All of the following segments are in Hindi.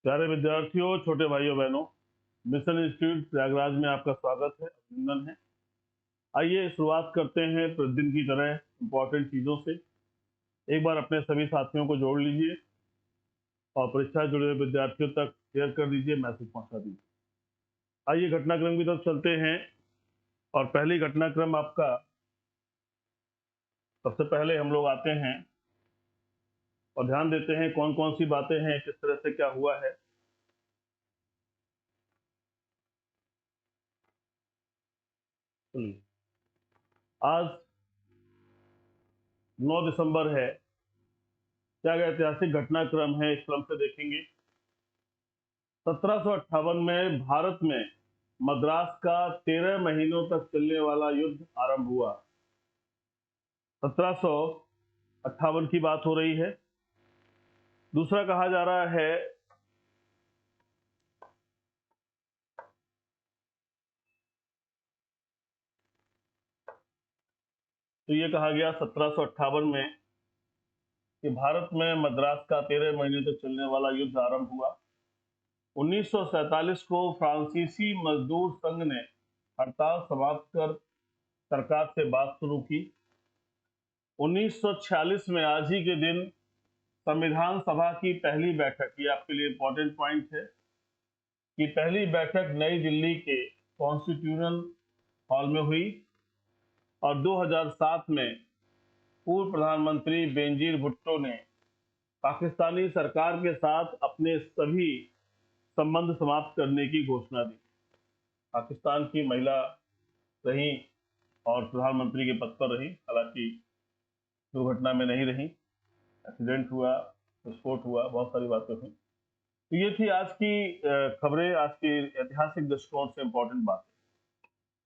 प्यारे विद्यार्थियों, छोटे भाइयों बहनों, मिशन इंस्टीट्यूट प्रयागराज में आपका स्वागत है, अभिनंदन है। आइए शुरुआत करते हैं प्रतिदिन की तरह इंपॉर्टेंट चीजों से। एक बार अपने सभी साथियों को जोड़ लीजिए और परीक्षा से जुड़े हुए विद्यार्थियों तक शेयर कर दीजिए, मैसेज पहुंचा दीजिए। आइए घटनाक्रम की तरफ चलते हैं और पहली घटनाक्रम आपका, सबसे पहले हम लोग आते हैं और ध्यान देते हैं कौन कौन सी बातें हैं, किस तरह से क्या हुआ है। चलिए, आज 9 दिसंबर है। क्या ऐतिहासिक घटनाक्रम है, इस क्रम से देखेंगे। 1758 में भारत में मद्रास का 13 महीनों तक चलने वाला युद्ध आरंभ हुआ। 1758 की बात हो रही है। दूसरा कहा जा रहा है तो ये कहा गया 1758 में कि भारत में मद्रास का 13 महीने तक चलने वाला युद्ध आरंभ हुआ। 1947 को फ्रांसीसी मजदूर संघ ने हड़ताल समाप्त कर सरकार से बात शुरू की। 1946 में आज ही के दिन संविधान सभा की पहली बैठक, ये आपके लिए इंपॉर्टेंट पॉइंट है कि पहली बैठक नई दिल्ली के कॉन्स्टिट्यूशनल हॉल में हुई और 2007 में पूर्व प्रधानमंत्री बेनजीर भुट्टो ने पाकिस्तानी सरकार के साथ अपने सभी संबंध समाप्त करने की घोषणा दी। पाकिस्तान की महिला रही और प्रधानमंत्री के पद पर रही, हालांकि दुर्घटना में नहीं रही, एक्सीडेंट हुआ, विस्फोट हुआ, बहुत सारी बातें हुई। तो ये थी आज की खबरें, आज की ऐतिहासिक दृष्टिकोण से इंपॉर्टेंट बात।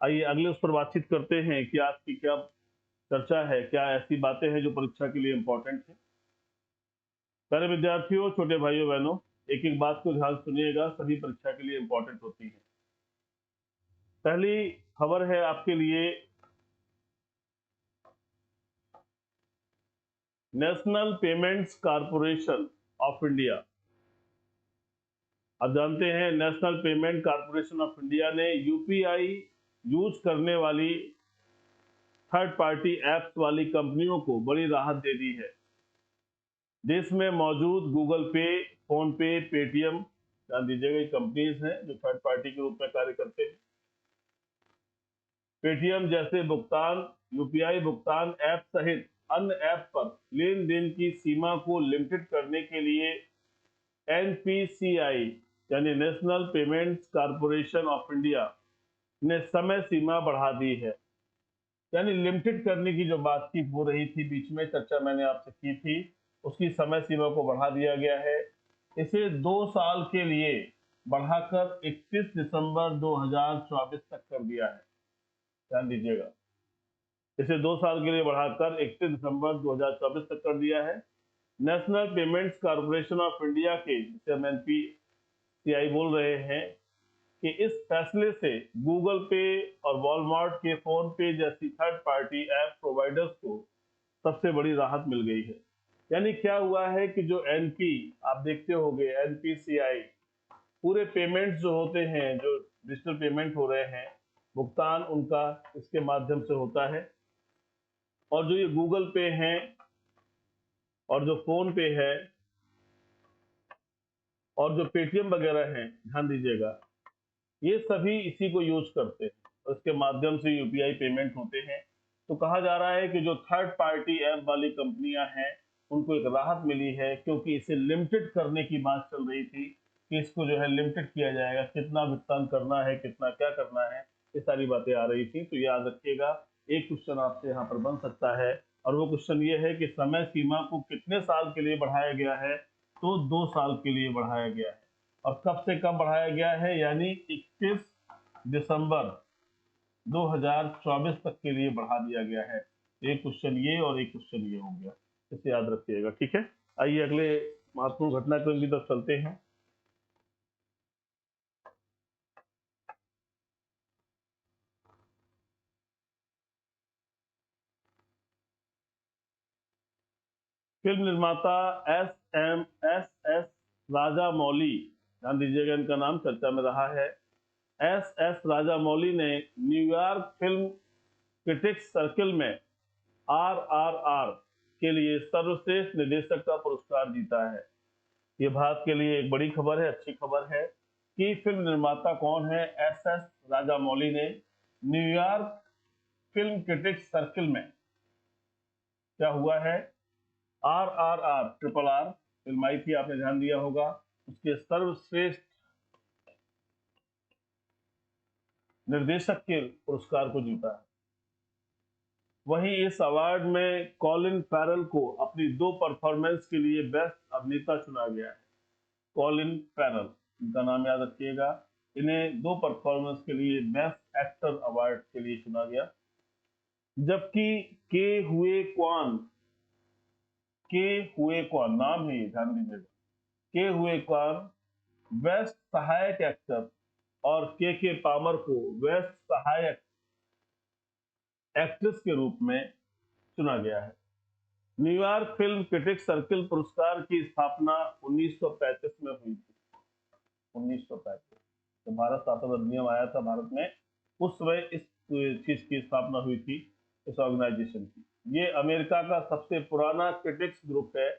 आइए अगले उस पर बातचीत करते हैं कि आज की क्या चर्चा है, क्या ऐसी बातें हैं जो परीक्षा के लिए इंपॉर्टेंट है। प्यारे विद्यार्थियों, छोटे भाइयों बहनों, एक एक बात को ध्यान सुनिएगा, सभी परीक्षा के लिए इंपॉर्टेंट होती है। पहली खबर है आपके लिए, national payments corporation of India. आप जानते हैं national payment corporation of India ने यूपीआई यूज करने वाली थर्ड पार्टी एप्स वाली कंपनियों को बड़ी राहत दे दी है। देश में मौजूद गूगल पे, फोन पे, पेटीएम, ध्यान दीजिएगा, ये कंपनीज हैं जो थर्ड पार्टी के रूप में कार्य करते हैं। पेटीएम जैसे भुगतान यूपीआई भुगतान ऐप सहित अन्य ऐप पर लेन देन की सीमा को लिमिटेड करने के लिए एनपीसीआई यानी national payments corporation of India ने समय सीमा बढ़ा दी है। यानी लिमिटेड करने की जो बातचीत हो रही थी, बीच में चर्चा मैंने आपसे की थी, उसकी समय सीमा को बढ़ा दिया गया है। इसे 2 साल के लिए बढ़ाकर 31 दिसंबर 2024 तक कर दिया है। ध्यान दीजिएगा, इसे 2 साल के लिए बढ़ाकर 31 दिसंबर 2024 तक कर दिया है। National payments corporation of India के, जिसे हम एनपीसीआई बोल रहे हैं, कि इस फैसले से गूगल पे और वॉलमार्ट के फोन पे जैसी थर्ड पार्टी ऐप प्रोवाइडर्स को सबसे बड़ी राहत मिल गई है। यानी क्या हुआ है कि जो एनपी, आप देखते होंगे एनपीसीआई, पूरे पेमेंट्स जो होते हैं, जो डिजिटल पेमेंट हो रहे हैं, भुगतान उनका इसके माध्यम से होता है। और जो ये गूगल पे हैं और जो फोन पे है और जो पेटीएम वगैरह हैं, ध्यान दीजिएगा, ये सभी इसी को यूज करते हैं और इसके माध्यम से यूपीआई पेमेंट होते हैं। तो कहा जा रहा है कि जो थर्ड पार्टी ऐप वाली कंपनियां हैं, उनको एक राहत मिली है, क्योंकि इसे लिमिटेड करने की बात चल रही थी कि इसको जो है लिमिटेड किया जाएगा, कितना भुगतान करना है, कितना क्या करना है, ये सारी बातें आ रही थी। तो याद रखिएगा, एक क्वेश्चन आपसे यहाँ पर बन सकता है और वो क्वेश्चन ये है कि समय सीमा को कितने साल के लिए बढ़ाया गया है। तो 2 साल के लिए बढ़ाया गया है। और कब से कब बढ़ाया गया है, यानी 31 दिसंबर 2024 तक के लिए बढ़ा दिया गया है। एक क्वेश्चन ये और एक क्वेश्चन ये हो गया, इसे याद रखिएगा, ठीक है। आइए अगले महत्वपूर्ण घटनाक्रम की तरफ चलते हैं। फिल्म निर्माता एस एस राजा मौली ध्यान दीजिएगा, इनका नाम चर्चा में रहा है। एस राजामौली ने न्यूयॉर्क फिल्म क्रिटिक्स सर्किल में RRR के लिए सर्वश्रेष्ठ निर्देशक का पुरस्कार जीता है। ये भारत के लिए एक बड़ी खबर है, अच्छी खबर है कि फिल्म निर्माता कौन है। एस राजामौली ने न्यूयॉर्क फिल्म क्रिटिक्स सर्किल में क्या हुआ है, RRR ट्रिपल आर फिल्म आई थी, आपने ध्यान दिया होगा, उसके सर्वश्रेष्ठ निर्देशक के पुरस्कार को जीता है। वहीं इस अवार्ड में कॉलिन फैरल को अपनी 2 परफॉर्मेंस के लिए बेस्ट अभिनेता चुना गया है। कॉलिन फैरल, इनका नाम याद रखिएगा। इन्हें 2 परफॉर्मेंस के लिए बेस्ट एक्टर अवार्ड के लिए चुना गया। जबकि के हुए क्वान नाम है, ये ध्यान दीजिएगा, के हुए क्वान बेस्ट सहायक एक्टर और के पामर को बेस्ट सहायक एक्ट्रेस के रूप में चुना गया है। न्यूयॉर्क फिल्म क्रिटिक्स सर्किल पुरस्कार की स्थापना 1935 में हुई थी। 1935 जब भारत शासन अधिनियम आया था भारत में, उस समय इस चीज की स्थापना हुई थी, इस ऑर्गेनाइजेशन की। ये अमेरिका का सबसे पुराना क्रिटिक्स ग्रुप है,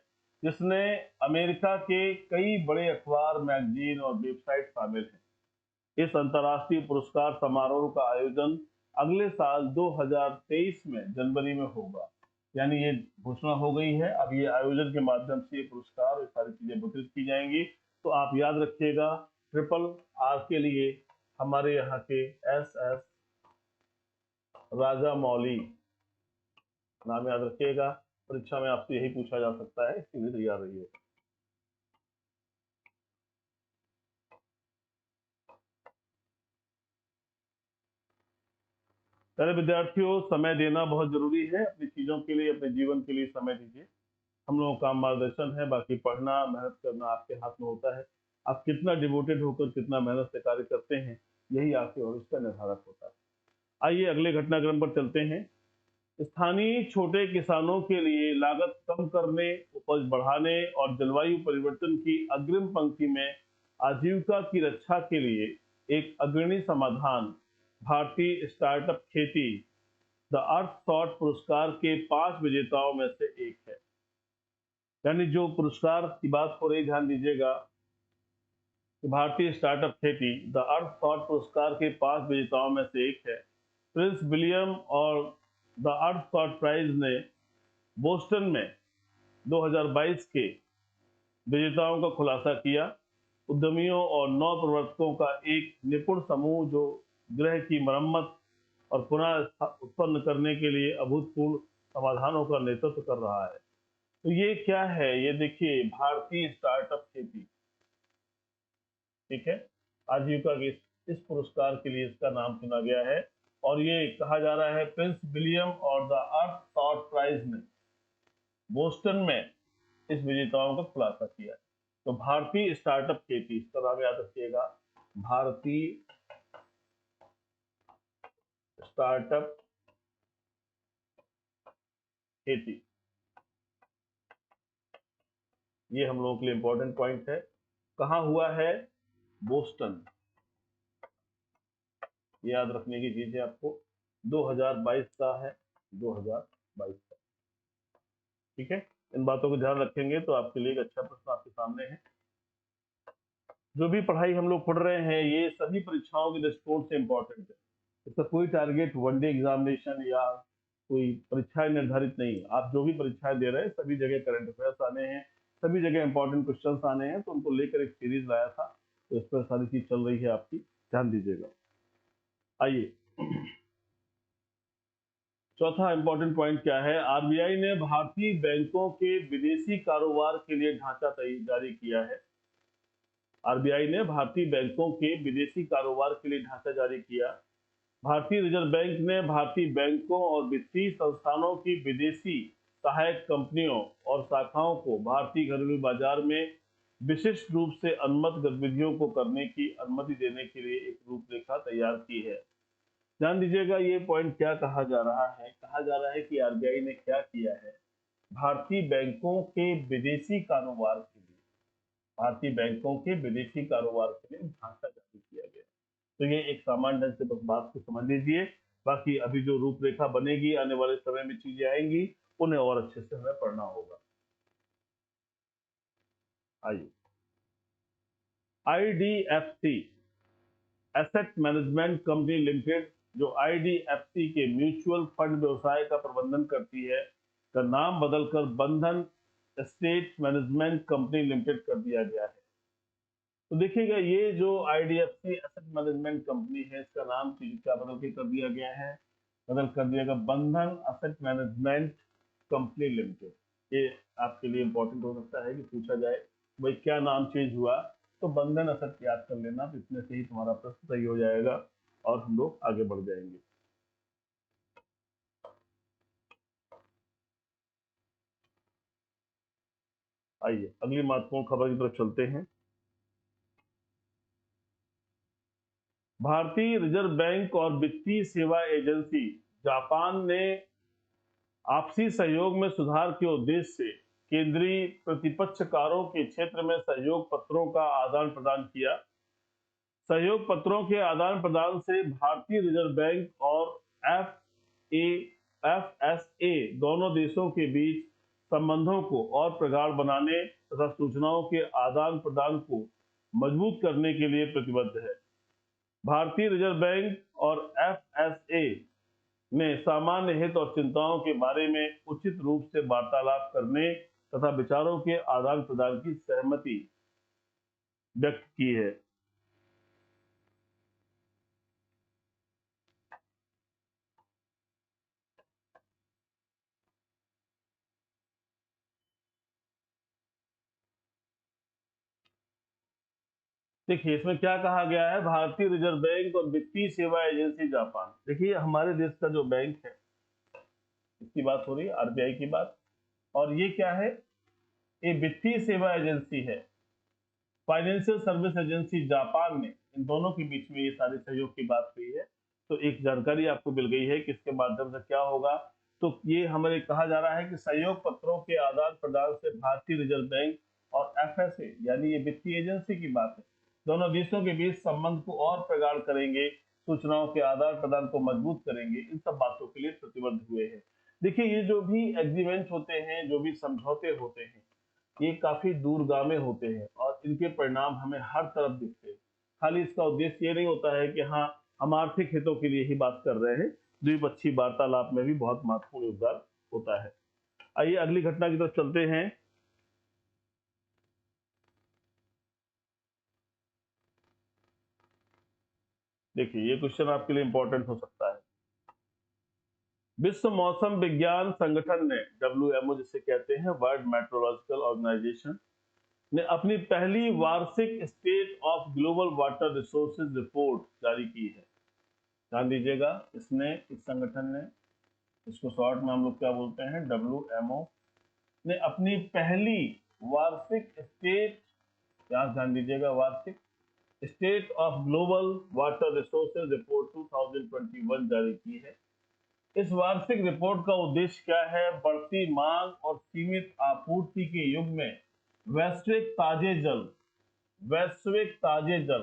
जिसने अमेरिका के कई बड़े अखबार, मैगजीन और वेबसाइट शामिल हैं। इस अंतर्राष्ट्रीय पुरस्कार समारोह का आयोजन अगले साल 2023 में जनवरी में होगा। यानी ये घोषणा हो गई है, अब ये आयोजन के माध्यम से ये पुरस्कार, ये सारी चीजें वितरित की जाएंगी। तो आप याद रखिएगा, ट्रिपल आर के लिए हमारे यहाँ के एस राजामौली नाम याद रखिएगा। परीक्षा में आपसे यही पूछा जा सकता है, इसके लिए तैयार रहिए। प्यारे विद्यार्थियों, समय देना बहुत जरूरी है। अपनी चीजों के लिए, अपने जीवन के लिए समय दीजिए। हम लोगों का मार्गदर्शन है, बाकी पढ़ना, मेहनत करना आपके हाथ में होता है। आप कितना डिवोटेड होकर, कितना मेहनत से कार्य करते हैं, यही आपके भविष्य का निर्धारक होता है। आइए अगले घटनाक्रम पर चलते हैं। स्थानीय छोटे किसानों के लिए लागत कम करने, उपज बढ़ाने और जलवायु परिवर्तन की अग्रिम पंक्ति में आजीविका की रक्षा के लिए एक अग्रणी समाधान भारतीय स्टार्टअप खेती द अर्थ थॉट पुरस्कार के 5 विजेताओं में से एक है। यानी जो पुरस्कार की बात हो रही, ध्यान दीजिएगा, भारतीय स्टार्टअप खेती द अर्थ थॉट पुरस्कार के 5 विजेताओं में से एक है। प्रिंस विलियम और द अर्थ थॉट प्राइज ने बोस्टन में 2022 के विजेताओं का खुलासा किया। उद्यमियों और नव प्रवर्तकों का एक निपुण समूह जो ग्रह की मरम्मत और पुनः उत्पन्न करने के लिए अभूतपूर्व समाधानों का नेतृत्व कर रहा है। तो ये क्या है, ये देखिए, भारतीय स्टार्टअप खेती, ठीक है, आजीविका के इस पुरस्कार के लिए इसका नाम चुना गया है। और ये कहा जा रहा है प्रिंस विलियम और द अर्थ थॉट प्राइज ने बोस्टन में इस विजेताओं का खुलासा किया है। तो भारतीय स्टार्टअप खेती, इसका नाम याद रखिएगा, भारतीय स्टार्टअप खेती। ये हम लोगों के लिए इंपॉर्टेंट पॉइंट है। कहां हुआ है, बोस्टन, ये याद रखने की चीज है आपको। 2022 का है, 2022 का, ठीक है। इन बातों को ध्यान रखेंगे तो आपके लिए एक अच्छा प्रश्न आपके सामने है। जो भी पढ़ाई हम लोग पढ़ रहे हैं, ये सभी परीक्षाओं के दृष्टिकोण से इंपॉर्टेंट है। इसका कोई टारगेट वनडे एग्जामिनेशन या कोई परीक्षाएं निर्धारित नहीं। आप जो भी परीक्षाएं दे रहे हैं, सभी जगह करंट अफेयर्स आने हैं, सभी जगह इंपॉर्टेंट क्वेश्चंस आने हैं, तो उनको लेकर एक सीरीज लाया था। तो इस पर सारी चीज चल रही है आपकी, ध्यान दीजिएगा। आइए, चौथा इंपॉर्टेंट पॉइंट क्या है, आरबीआई ने भारतीय बैंकों के विदेशी कारोबार के लिए ढांचा जारी किया है। आरबीआई ने भारतीय बैंकों के विदेशी कारोबार के लिए ढांचा जारी किया। भारतीय रिजर्व बैंक ने भारतीय बैंकों और वित्तीय संस्थानों की विदेशी सहायक कंपनियों और शाखाओं को भारतीय घरेलू बाजार में विशिष्ट रूप से अनुमत गतिविधियों को करने की अनुमति देने के लिए एक रूपरेखा तैयार की है। ध्यान दीजिएगा, ये पॉइंट क्या कहा जा रहा है, कहा जा रहा है कि आरबीआई ने क्या किया है, भारतीय बैंकों के विदेशी कारोबार के लिए भारतीय बैंकों के विदेशी कारोबार के लिए ढांचा जारी किया गया। तो ये एक सामान्य ढंग से बस बात को समझ लीजिए। बाकी अभी जो रूपरेखा बनेगी, आने वाले समय में चीजें आएंगी, उन्हें और अच्छे से हमें पढ़ना होगा। आइए, IDFC asset management company limited, जो आईडीएफसी के म्यूचुअल फंड व्यवसाय का प्रबंधन करती है, का नाम बदलकर बंधन एस्टेट मैनेजमेंट कंपनी लिमिटेड कर दिया गया है। तो देखिएगा, ये जो आईडीएफसी एसेट मैनेजमेंट कंपनी है, इसका नाम क्या बदल के कर दिया गया है? बदल कर दिया गया बंधन एसेट मैनेजमेंट कंपनी लिमिटेड। ये आपके लिए इंपॉर्टेंट हो सकता है कि पूछा जाए भाई क्या नाम चेंज हुआ, तो बंधन एसेट याद कर लेना, तो इसमें से ही तुम्हारा प्रश्न सही हो जाएगा और हम लोग आगे बढ़ जाएंगे। आइए अगली महत्वपूर्ण खबर की तरफ चलते हैं। भारतीय रिजर्व बैंक और वित्तीय सेवा एजेंसी जापान ने आपसी सहयोग में सुधार के उद्देश्य से केंद्रीय प्रतिपक्षकारों के क्षेत्र में सहयोग पत्रों का आदान प्रदान किया। सहयोग पत्रों के आदान प्रदान से भारतीय रिजर्व बैंक और एफ एस ए दोनों देशों के बीच संबंधों को और प्रगाढ़ बनाने तथा सूचनाओं के आदान प्रदान को मजबूत करने के लिए प्रतिबद्ध है। भारतीय रिजर्व बैंक और एफएसए ने सामान्य हित और चिंताओं के बारे में उचित रूप से वार्तालाप करने तथा विचारों के आदान प्रदान की सहमति व्यक्त की है। देखिए इसमें क्या कहा गया है, भारतीय रिजर्व बैंक और वित्तीय सेवा एजेंसी जापान। देखिए हमारे देश का जो बैंक है, इसकी बात हो रही है, आरबीआई की बात। और ये क्या है? ये वित्तीय सेवा एजेंसी है, फाइनेंशियल सर्विस एजेंसी जापान में। इन दोनों के बीच में ये सारे सहयोग की बात हुई है। तो एक जानकारी आपको मिल गई है कि इसके माध्यम से क्या होगा। तो ये हमें कहा जा रहा है कि सहयोग पत्रों के आदान प्रदान से भारतीय रिजर्व बैंक और एफएसए, यानी ये वित्तीय एजेंसी की बात है, दोनों देशों के बीच संबंध को और प्रगाढ़ करेंगे, सूचनाओं के आदान प्रदान को मजबूत करेंगे। इन सब बातों के लिए प्रतिबद्ध हुए हैं। देखिए ये जो भी एग्रीमेंट होते हैं, जो भी समझौते होते हैं, ये काफी दूरगामी होते हैं और इनके परिणाम हमें हर तरफ दिखते हैं। खाली इसका उद्देश्य ये नहीं होता है कि हाँ हम आर्थिक हितों के लिए ही बात कर रहे हैं, द्विपक्षीय वार्तालाप में भी बहुत महत्वपूर्ण योगदान होता है। आइए अगली घटना की तरफ चलते हैं। देखिए ये क्वेश्चन आपके लिए इंपॉर्टेंट हो सकता है। विश्व मौसम विज्ञान संगठन ने, डब्ल्यूएमओ जिसे कहते हैं, वर्ल्ड मेट्रोलॉजिकल ऑर्गेनाइजेशन, ने अपनी पहली वार्षिक state of global water resources report जारी की है। ध्यान दीजिएगा, इसने, इस संगठन ने, इसको शॉर्ट में हम लोग क्या बोलते हैं, डब्ल्यूएमओ, ने अपनी पहली वार्षिक स्टेट, यहाँ ध्यान दीजिएगा, वार्षिक state of global water resources report 2021 जारी की है। इस वार्षिक रिपोर्ट का उद्देश्य क्या है? बढ़ती मांग और सीमित आपूर्ति के युग में वैश्विक ताजे जल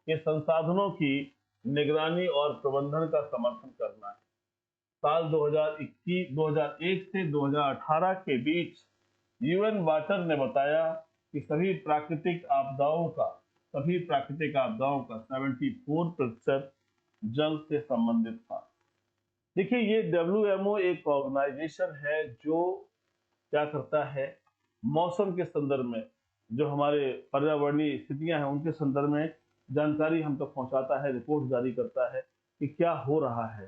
के संसाधनों की निगरानी और प्रबंधन का समर्थन करना है। साल 2001 से 2018 के बीच यूएन वाटर ने बताया कि सभी प्राकृतिक आपदाओं का 74% जल से संबंधित था। देखिए ये डब्ल्यूएमओ एक ऑर्गेनाइजेशन है जो क्या करता है, मौसम के संदर्भ में, जो हमारे पर्यावरणीय स्थितियां हैं उनके संदर्भ में जानकारी हम तक पहुंचाता है, रिपोर्ट जारी करता है कि क्या हो रहा है,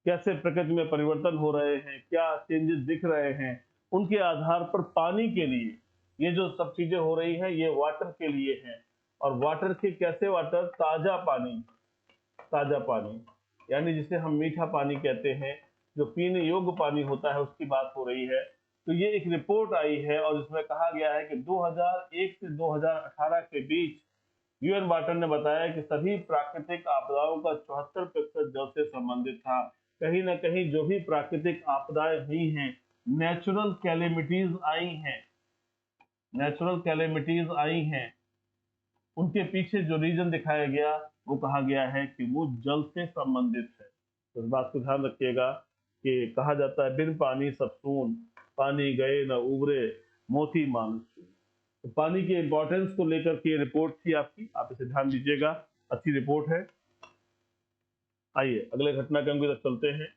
कैसे प्रकृति में परिवर्तन हो रहे हैं, क्या चेंजेस दिख रहे हैं। उनके आधार पर पानी के लिए ये जो सब चीजें हो रही है, ये वाटर के लिए है। और वाटर के कैसे वाटर? ताजा पानी, यानी जिसे हम मीठा पानी कहते हैं, जो पीने योग्य पानी होता है, उसकी बात हो रही है। तो ये एक रिपोर्ट आई है और इसमें कहा गया है कि 2001 से 2018 के बीच यूएन वाटर ने बताया कि सभी प्राकृतिक आपदाओं का 74% जल से संबंधित था। कहीं ना कहीं जो भी प्राकृतिक आपदाएं हुई हैं, नेचुरल कैलेमिटीज आई हैं, नेचुरल कैलेमिटीज आई हैं, उनके पीछे जो रीजन दिखाया गया वो कहा गया है कि वो जल से संबंधित है। तो इस बात को ध्यान रखिएगा कि कहा जाता है बिन पानी सब सून, पानी गए न उबरे, मोती मानुष चून। तो पानी के इंपॉर्टेंस को लेकर के रिपोर्ट थी आपकी, आप इसे ध्यान दीजिएगा, अच्छी रिपोर्ट है। आइए अगले घटनाक्रम की तरफ चलते हैं।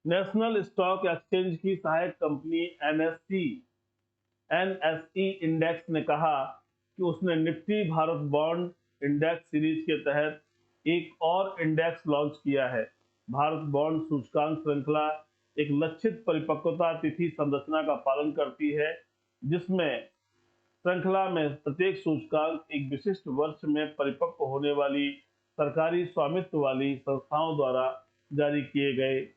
नेशनल स्टॉक एक्सचेंज की सहायक कंपनी एनएसई इंडेक्स ने कहा कि उसने Nifty Bharat bond index series के तहत एक और इंडेक्स लॉन्च किया है। भारत बॉन्ड सूचकांक श्रृंखला एक लक्षित परिपक्वता तिथि संरचना का पालन करती है, जिसमें श्रृंखला में प्रत्येक सूचकांक एक विशिष्ट वर्ष में परिपक्व होने वाली सरकारी स्वामित्व वाली संस्थाओं द्वारा जारी किए गए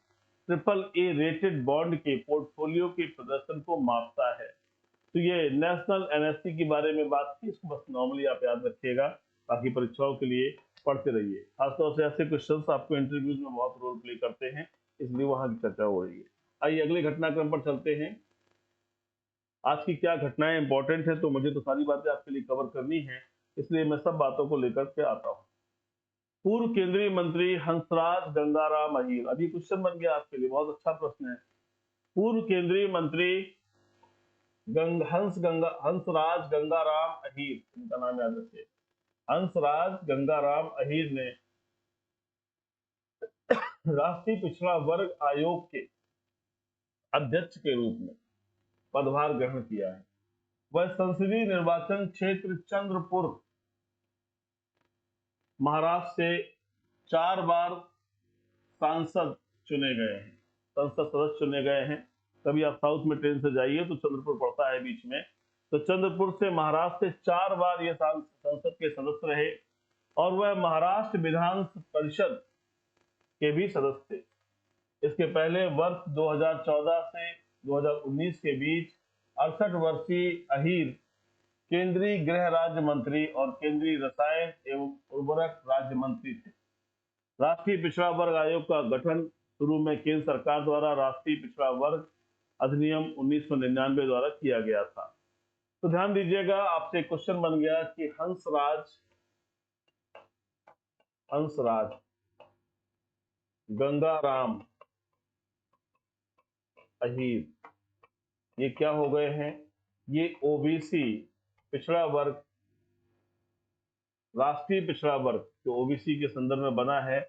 ट्रिपल ए रेटेड बॉन्ड के पोर्टफोलियो के प्रदर्शन को मापता है। तो ये नेशनल एनएससी के बारे में बात की, इसको बस नॉर्मली आप याद रखिएगा, बाकी परीक्षाओं के लिए पढ़ते रहिए। खासतौर से ऐसे क्वेश्चंस आपको इंटरव्यूज में बहुत रोल प्ले करते हैं, इसलिए वहां की चर्चा हो रही है। आइए अगले घटनाक्रम पर चलते हैं। आज की क्या घटनाएं इंपॉर्टेंट है, तो मुझे तो सारी बातें आपके लिए कवर करनी है, इसलिए मैं सब बातों को लेकर के आता हूँ। पूर्व केंद्रीय मंत्री हंसराज गंगाराम अहीर, अभी क्वेश्चन बन गया आपके लिए, बहुत अच्छा प्रश्न है। पूर्व केंद्रीय मंत्री हंसराज गंगाराम अहीर, इनका नाम याद रखिए, हंसराज गंगाराम अहीर ने राष्ट्रीय पिछड़ा वर्ग आयोग के अध्यक्ष के रूप में पदभार ग्रहण किया है। वह संसदीय निर्वाचन क्षेत्र चंद्रपुर महाराष्ट्र से 4 बार सांसद चुने गए हैं, संसद सदस्य चुने गए हैं। कभी आप साउथ में ट्रेन से जाइए तो चंद्रपुर पड़ता है बीच में, तो चंद्रपुर से महाराष्ट्र से 4 बार ये संसद के सदस्य रहे और वह महाराष्ट्र विधान परिषद के भी सदस्य थे। इसके पहले वर्ष 2014 से 2019 के बीच 68 वर्षीय अहीर केंद्रीय गृह राज्य मंत्री और केंद्रीय रसायन एवं उर्वरक राज्य मंत्री थे। राष्ट्रीय पिछड़ा वर्ग आयोग का गठन शुरू में केंद्र सरकार द्वारा राष्ट्रीय पिछड़ा वर्ग अधिनियम 1999 द्वारा किया गया था। तो ध्यान दीजिएगा, आपसे क्वेश्चन बन गया कि हंसराज गंगाराम अहीर ये क्या हो गए हैं, ये ओबीसी पिछड़ा वर्ग, राष्ट्रीय पिछड़ा वर्ग जो ओबीसी के संदर्भ में बना है,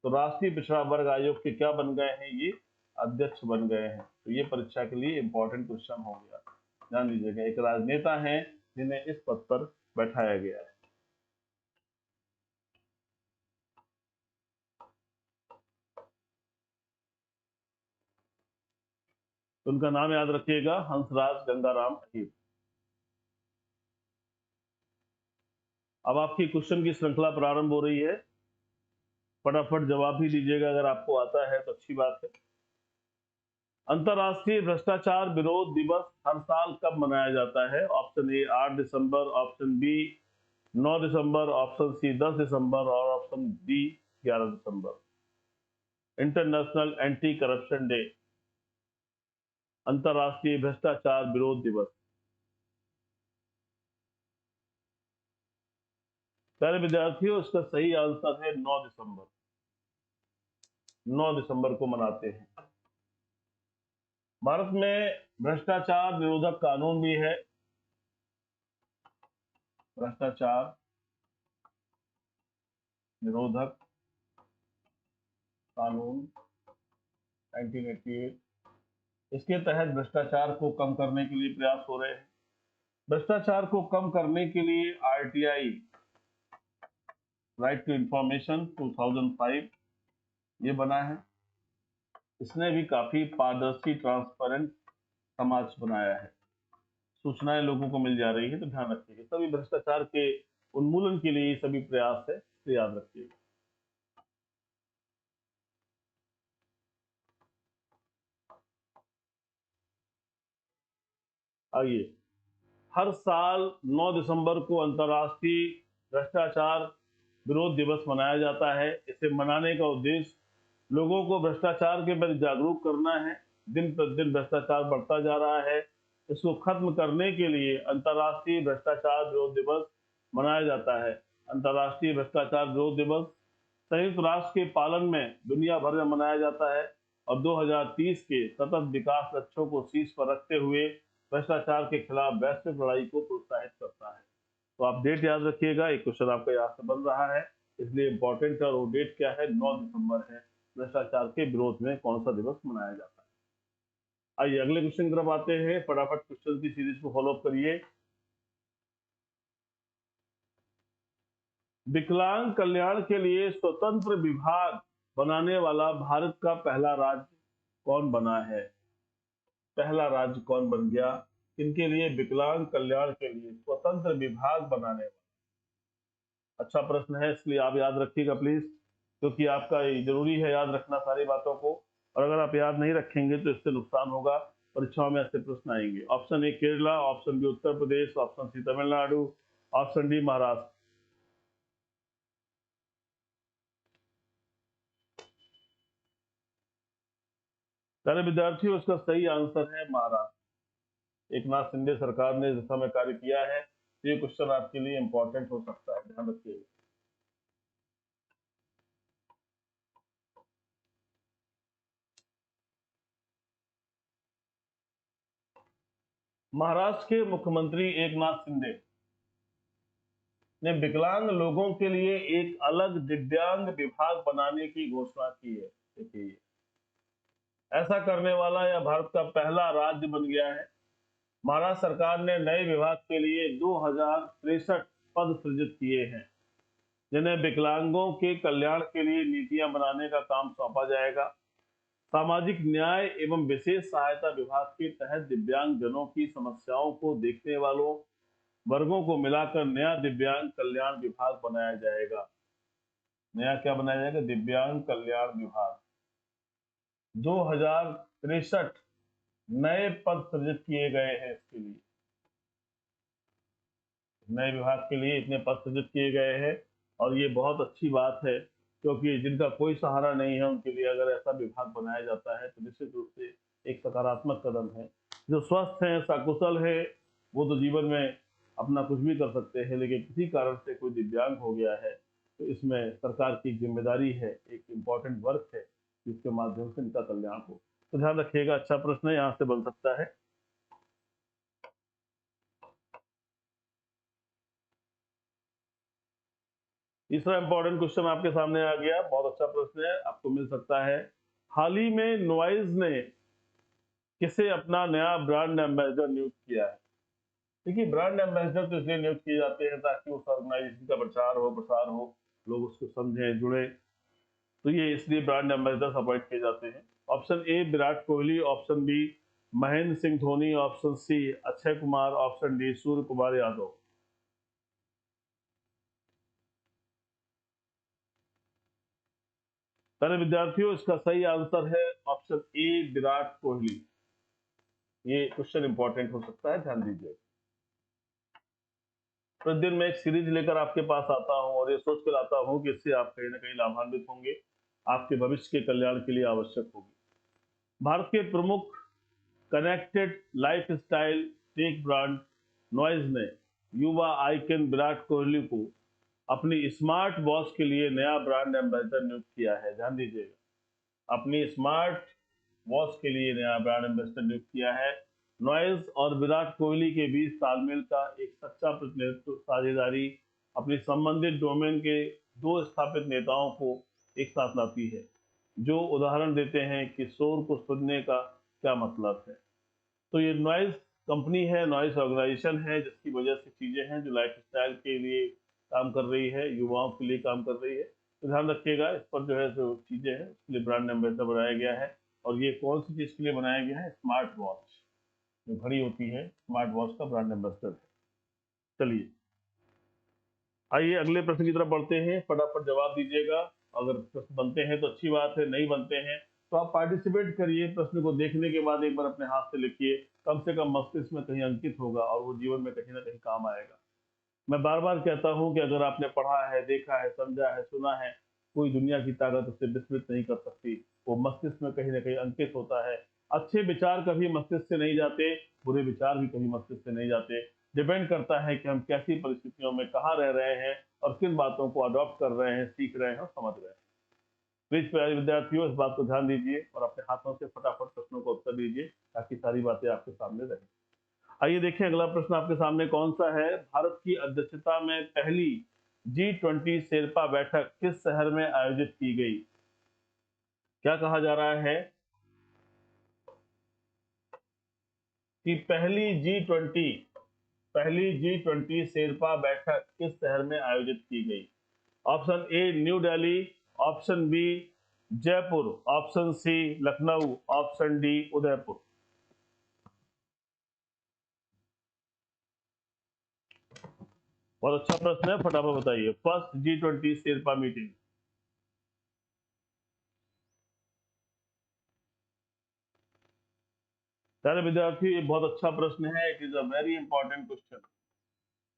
तो राष्ट्रीय पिछड़ा वर्ग आयोग के क्या बन गए हैं, ये अध्यक्ष बन गए हैं। तो ये परीक्षा के लिए इंपॉर्टेंट क्वेश्चन हो गया, ध्यान दीजिएगा। एक राजनेता हैं जिन्हें इस पद पर बैठाया गया है। तो उनका नाम याद रखिएगा, हंसराज गंगाराम अहीर। अब आपकी क्वेश्चन की श्रृंखला प्रारंभ हो रही है, फटाफट जवाब भी दीजिएगा, अगर आपको आता है तो अच्छी बात है। अंतरराष्ट्रीय भ्रष्टाचार विरोध दिवस हर साल कब मनाया जाता है? ऑप्शन ए 8 दिसंबर, ऑप्शन बी 9 दिसंबर, ऑप्शन सी 10 दिसंबर और ऑप्शन डी 11 दिसंबर। इंटरनेशनल एंटी करप्शन डे, अंतरराष्ट्रीय भ्रष्टाचार विरोध दिवस। प्यारे विद्यार्थियों, इसका सही आंसर है 9 दिसंबर। 9 दिसंबर को मनाते हैं। भारत में भ्रष्टाचार निरोधक कानून भी है, भ्रष्टाचार निरोधक कानून 1988। इसके तहत भ्रष्टाचार को कम करने के लिए प्रयास हो रहे हैं। भ्रष्टाचार को कम करने के लिए आरटीआई, राइट टू इंफॉर्मेशन 2005 ये बना है। इसने भी काफी पारदर्शी ट्रांसपेरेंट समाज बनाया है, सूचनाएं लोगों को मिल जा रही है। तो ध्यान रखिएगा, सभी भ्रष्टाचार के उन्मूलन के लिए सभी प्रयास है, तो याद रखिएगा। आइए, हर साल 9 दिसंबर को अंतर्राष्ट्रीय भ्रष्टाचार विरोध दिवस मनाया जाता है। इसे मनाने का उद्देश्य लोगों को भ्रष्टाचार के प्रति जागरूक करना है दिन प्रतिदिन भ्रष्टाचार बढ़ता जा रहा है। इसको खत्म करने के लिए अंतर्राष्ट्रीय भ्रष्टाचार विरोध दिवस मनाया जाता है। अंतर्राष्ट्रीय भ्रष्टाचार विरोध दिवस संयुक्त राष्ट्र के पालन में दुनिया भर में मनाया जाता है और 2030 के सतत विकास लक्ष्यों को शीर्ष पर रखते हुए भ्रष्टाचार के खिलाफ वैश्विक लड़ाई को प्रोत्साहित करता है। तो आप डेट याद रखिएगा, एक क्वेश्चन आपका यहाँ से बन रहा है, इसलिए इंपॉर्टेंट है। और वो डेट क्या है? 9 दिसंबर है। भ्रष्टाचार के विरोध में कौन सा दिवस मनाया जाता है? आइए अगले क्वेश्चन की तरफ आते हैं। फटाफट क्वेश्चन की सीरीज को फॉलो अप करिए। विकलांग कल्याण के लिए स्वतंत्र विभाग बनाने वाला भारत का पहला राज्य कौन बना है? पहला राज्य कौन बन गया? इनके लिए विकलांग कल्याण के लिए स्वतंत्र विभाग बनाने वाला। अच्छा प्रश्न है, इसलिए आप याद रखिएगा प्लीज, क्योंकि आपका जरूरी है याद रखना सारी बातों को। और अगर आप याद नहीं रखेंगे तो इससे नुकसान होगा। परीक्षाओं में ऐसे प्रश्न आएंगे। Option A Kerala, option B Uttar Pradesh, option C Tamil Nadu, option D Maharashtra. सारे विद्यार्थियों, इसका सही आंसर है महाराष्ट्र। एक नाथ शिंदे सरकार ने इस दिशा में कार्य किया है। तो ये क्वेश्चन आपके लिए इंपॉर्टेंट हो सकता है, ध्यान रखिएगा। महाराष्ट्र के मुख्यमंत्री एक नाथ शिंदे ने विकलांग लोगों के लिए एक अलग दिव्यांग विभाग बनाने की घोषणा की है। देखिए, ऐसा करने वाला यह भारत का पहला राज्य बन गया है। महाराष्ट्र सरकार ने नए विभाग के लिए 2063 पद सृजित किए हैं, जिन्हें विकलांगों के कल्याण के लिए नीतियां बनाने का काम सौंपा जाएगा। सामाजिक न्याय एवं विशेष सहायता विभाग के तहत दिव्यांग जनों की समस्याओं को देखने वालों वर्गों को मिलाकर नया दिव्यांग कल्याण विभाग बनाया जाएगा। नया क्या बनाया जाएगा? दिव्यांग कल्याण विभाग। 2063 नए पद सृजित किए गए हैं इसके लिए। नए विभाग के लिए इतने पद सृजित किए गए हैं और ये बहुत अच्छी बात है, क्योंकि जिनका कोई सहारा नहीं है उनके लिए अगर ऐसा विभाग बनाया जाता है तो निश्चित रूप से एक सकारात्मक कदम है। जो स्वस्थ हैं, सकुशल है, वो तो जीवन में अपना कुछ भी कर सकते हैं, लेकिन किसी कारण से कोई दिव्यांग हो गया है तो इसमें सरकार की जिम्मेदारी है, एक इम्पॉर्टेंट वर्क है जिसके माध्यम से इनका कल्याण हो। तो ध्यान रखिएगा, अच्छा प्रश्न है, यहाँ से बन सकता है। तीसरा इंपॉर्टेंट क्वेश्चन आपके सामने आ गया, बहुत अच्छा प्रश्न है, आपको मिल सकता है। हाल ही में नॉइज ने किसे अपना नया ब्रांड एम्बेसडर नियुक्त किया है? देखिए, ब्रांड एम्बेसडर तो इसलिए नियुक्त किए जाते हैं ताकि उस ऑर्गेनाइजेशन का प्रचार हो, प्रसार हो, लोग उसको समझें, जुड़े। तो ये इसलिए ब्रांड एम्बेसडर अपॉइंट किए जाते हैं। Option A Virat Kohli, option B Mahendra Singh Dhoni, option C Akshay Kumar, option D Surya Kumar Yadav. सारे विद्यार्थियों, इसका सही आंसर है ऑप्शन ए विराट कोहली। ये क्वेश्चन इंपॉर्टेंट हो सकता है, ध्यान दीजिए। प्रतिदिन मैं एक सीरीज लेकर आपके पास आता हूं और ये सोच कर आता हूं कि इससे आप कहीं ना कहीं लाभान्वित होंगे, आपके भविष्य के कल्याण के लिए आवश्यक होगी। भारत के प्रमुख connected lifestyle tech brand noise ने युवा आइकन विराट कोहली को अपनी स्मार्ट वॉच के लिए नया ब्रांड एम्बेसडर नियुक्त किया है। ध्यान दीजिएगा, अपनी स्मार्ट वॉच के लिए नया ब्रांड एम्बेसडर नियुक्त किया है। नॉइज और विराट कोहली के बीच तालमेल का एक सच्चा प्रतिनिधित्व, साझेदारी अपनी संबंधित डोमेन के दो स्थापित नेताओं को एक साथ लाती है, जो उदाहरण देते हैं कि शोर को सुनने का क्या मतलब है। तो ये नॉइज कंपनी है, नॉइज ऑर्गेनाइजेशन है, जिसकी वजह से चीजें हैं जो लाइफ स्टाइल के लिए काम कर रही है, युवाओं के लिए काम कर रही है। तो ध्यान रखिएगा, इस पर जो है जो चीजें हैं उसके लिए ब्रांड एम्बेसडर बनाया गया है। और ये कौन सी चीज के लिए बनाया गया है? स्मार्ट वॉच, जो घड़ी होती है, स्मार्ट वॉच का ब्रांड एम्बेसडर है। चलिए आइए अगले प्रश्न की तरफ बढ़ते हैं, फटाफट जवाब दीजिएगा। अगर प्रश्न बनते हैं तो अच्छी बात है, नहीं बनते हैं तो आप पार्टिसिपेट करिए, प्रश्न को देखने के बाद एक बार अपने हाथ से लिखिए, कम से कम मस्तिष्क में कहीं अंकित होगा और वो जीवन में कहीं ना कहीं काम आएगा। मैं बार बार कहता हूं कि अगर आपने पढ़ा है, देखा है, समझा है, सुना है, कोई दुनिया की ताकत उसे विस्मृत नहीं कर सकती। वो मस्तिष्क में कहीं ना कहीं अंकित होता है अच्छे विचार कभी मस्तिष्क से नहीं जाते, बुरे विचार भी कभी मस्तिष्क से नहीं जाते। डिपेंड करता है कि हम कैसी परिस्थितियों में कहाँ रह रहे हैं और किन बातों को अडॉप्ट कर रहे हैं, सीख रहे हैं और समझ रहे हैं। प्लीज प्यारे विद्यार्थियों, इस बात को ध्यान दीजिए और अपने हाथों से फटाफट प्रश्नों का उत्तर दीजिए ताकि सारी बातें आपके सामने रहें। आइए देखें अगला प्रश्न आपके सामने कौन सा है। भारत की अध्यक्षता में पहली G20 शेरपा बैठक किस शहर में आयोजित की गई? क्या कहा जा रहा है कि पहली G20 शेरपा बैठक किस शहर में आयोजित की गई? Option A New Delhi, option B Jaipur, option C Lucknow, option D Udaipur. बहुत अच्छा प्रश्न है, फटाफट बताइए। First G20 sherpa meeting. प्यारे विद्यार्थी, ये बहुत अच्छा प्रश्न है। It is a very important question.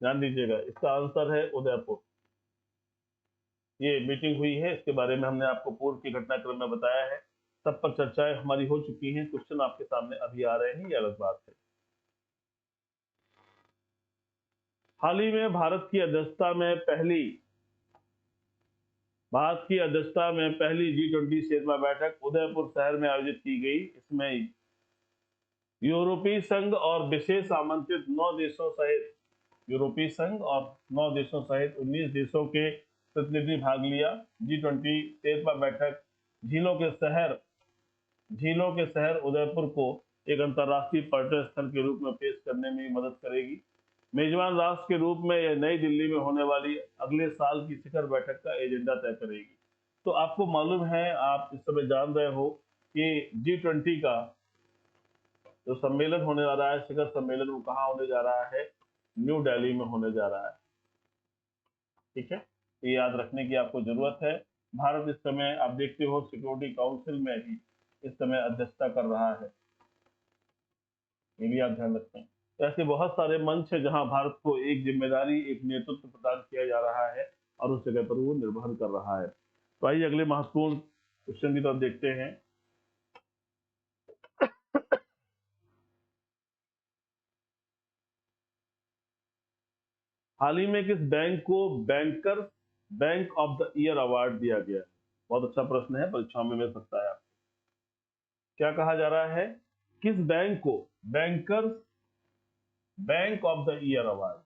ध्यान दीजिएगा, इसका आंसर है उदयपुर। ये मीटिंग हुई है, इसके बारे में हमने आपको पूर्व के घटनाक्रम में बताया है। सब पर चर्चाएं हमारी हो चुकी हैं। क्वेश्चन आपके सामने अभी आ रहे हैं, ये अलग बात है। हाल ही में भारत की अध्यक्षता में पहली G20 शेरपा बैठक उदयपुर शहर में आयोजित की गई। इसमें यूरोपीय संघ और विशेष आमंत्रित 9 देशों सहित 19 देशों के प्रतिनिधि भाग लिया। G20 शेरपा बैठक झीलों के शहर उदयपुर को एक अंतर्राष्ट्रीय पर्यटन स्थल के रूप में पेश करने में मदद करेगी। मेजबान राष्ट्र के रूप में यह नई दिल्ली में होने वाली अगले साल की शिखर बैठक का एजेंडा तय करेगी। तो आपको मालूम है, आप इस समय जान रहे हो कि G20 का जो सम्मेलन होने जा रहा है, शिखर सम्मेलन, वो कहाँ होने जा रहा है? न्यू दिल्ली में होने जा रहा है। ठीक है, ये याद रखने की आपको जरूरत है। भारत इस समय, आप देखते हो, सिक्योरिटी काउंसिल में ही इस समय अध्यक्षता कर रहा है। ये भी आप ध्यान रखें। तो ऐसे बहुत सारे मंच है जहां भारत को एक जिम्मेदारी, एक नेतृत्व प्रदान किया जा रहा है और उस जगह पर वो निर्वहन कर रहा है। तो आइए अगले महत्वपूर्ण क्वेश्चन की तरफ देखते हैं। हाल ही में किस बैंक को bankers bank of the year award दिया गया है? बहुत अच्छा प्रश्न है, परीक्षाओं में मिल सकता है। क्या कहा जा रहा है? किस बैंक को bankers bank of the year award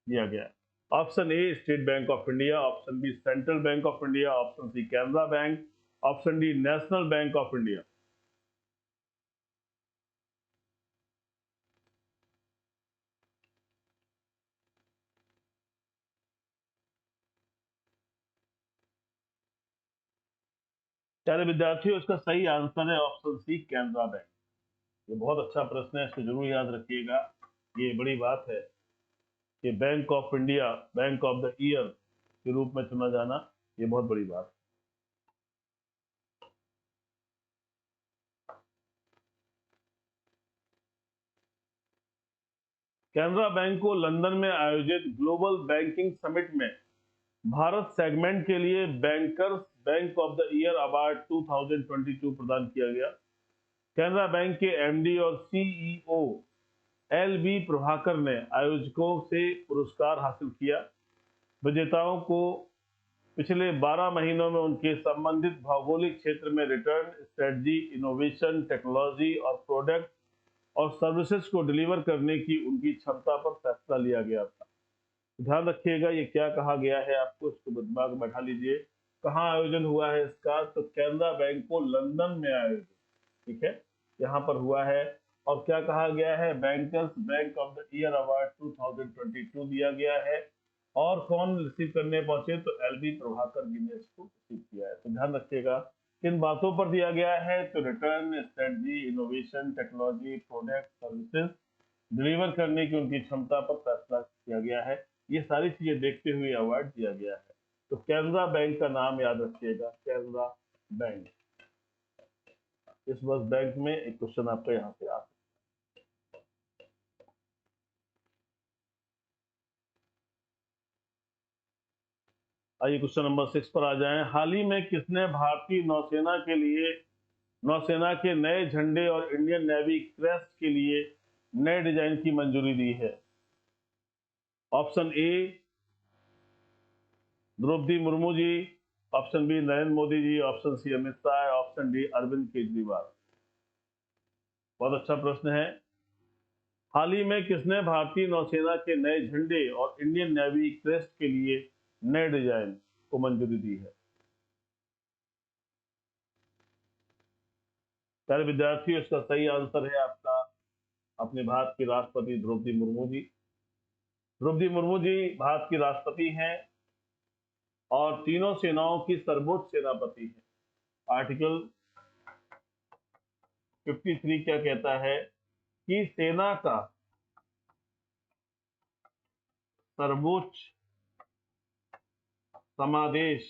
दिया गया? Option A State Bank of India, option B Central Bank of India, option C Canara Bank, option D National Bank of India. प्यारे विद्यार्थियों, इसका सही आंसर है ऑप्शन सी कैनरा बैंक। ये बहुत अच्छा प्रश्न है, इसको जरूर याद रखिएगा। ये बड़ी बात है कि bank of India bank of the year के रूप में चुना जाना, ये बहुत बड़ी बात है। कैनरा बैंक को लंदन में आयोजित ग्लोबल बैंकिंग समिट में भारत सेगमेंट के लिए bankers bank of the year award 2022 प्रदान किया गया। कैनरा बैंक के एमडी और सीईओ एल बी प्रभाकर ने आयोजकों से पुरस्कार हासिल किया। विजेताओं को पिछले 12 महीनों में उनके संबंधित भौगोलिक क्षेत्र में रिटर्न, स्ट्रेटजी, इनोवेशन, टेक्नोलॉजी और प्रोडक्ट और सर्विसेज को डिलीवर करने की उनकी क्षमता पर फैसला लिया गया था। ध्यान रखिएगा, ये क्या कहा गया है, आपको इसको दिमाग में बैठा लीजिए। कहाँ आयोजन हुआ है इसका? तो कैनरा बैंक को लंदन में आयोजन, ठीक है, यहाँ पर हुआ है। और क्या कहा गया है? Bankers bank of the year award 2022 दिया गया है। और कौन रिसीव करने पहुंचे? तो एलबी प्रभाकर जी ने इसको रिसीव किया है। तो ध्यान रखिएगा, किन बातों पर दिया गया है? तो return, strategy, innovation, technology, product, services deliver करने की उनकी क्षमता पर फैसला किया गया है। ये सारी चीजें देखते हुए अवार्ड दिया गया है। तो कैनरा बैंक का नाम याद रखिएगा, कैनरा बैंक। इस वर्ष बैंक में एक क्वेश्चन आपका यहाँ पे आ सकता है। आइए क्वेश्चन नंबर 6 पर आ जाएं। हाल ही में किसने भारतीय नौसेना के लिए नौसेना के नए झंडे और इंडियन नेवी क्रेस्ट के लिए नए डिजाइन की मंजूरी दी है? Option A Droupadi Murmu ji, option B Narendra Modi ji, option C Amit Shah, option D Arvind Kejriwal. बहुत अच्छा प्रश्न है। हाल ही में किसने भारतीय नौसेना के नए झंडे और इंडियन नेवी क्रेस्ट के लिए नए डिजाइन को मंजूरी दी है? प्यारे विद्यार्थियों, इसका सही आंसर है आपका अपने भारत की राष्ट्रपति द्रौपदी मुर्मू जी। द्रौपदी मुर्मू जी भारत की राष्ट्रपति हैं और तीनों सेनाओं की सर्वोच्च सेनापति हैं। आर्टिकल 53 क्या कहता है कि सेना का सर्वोच्च समादेश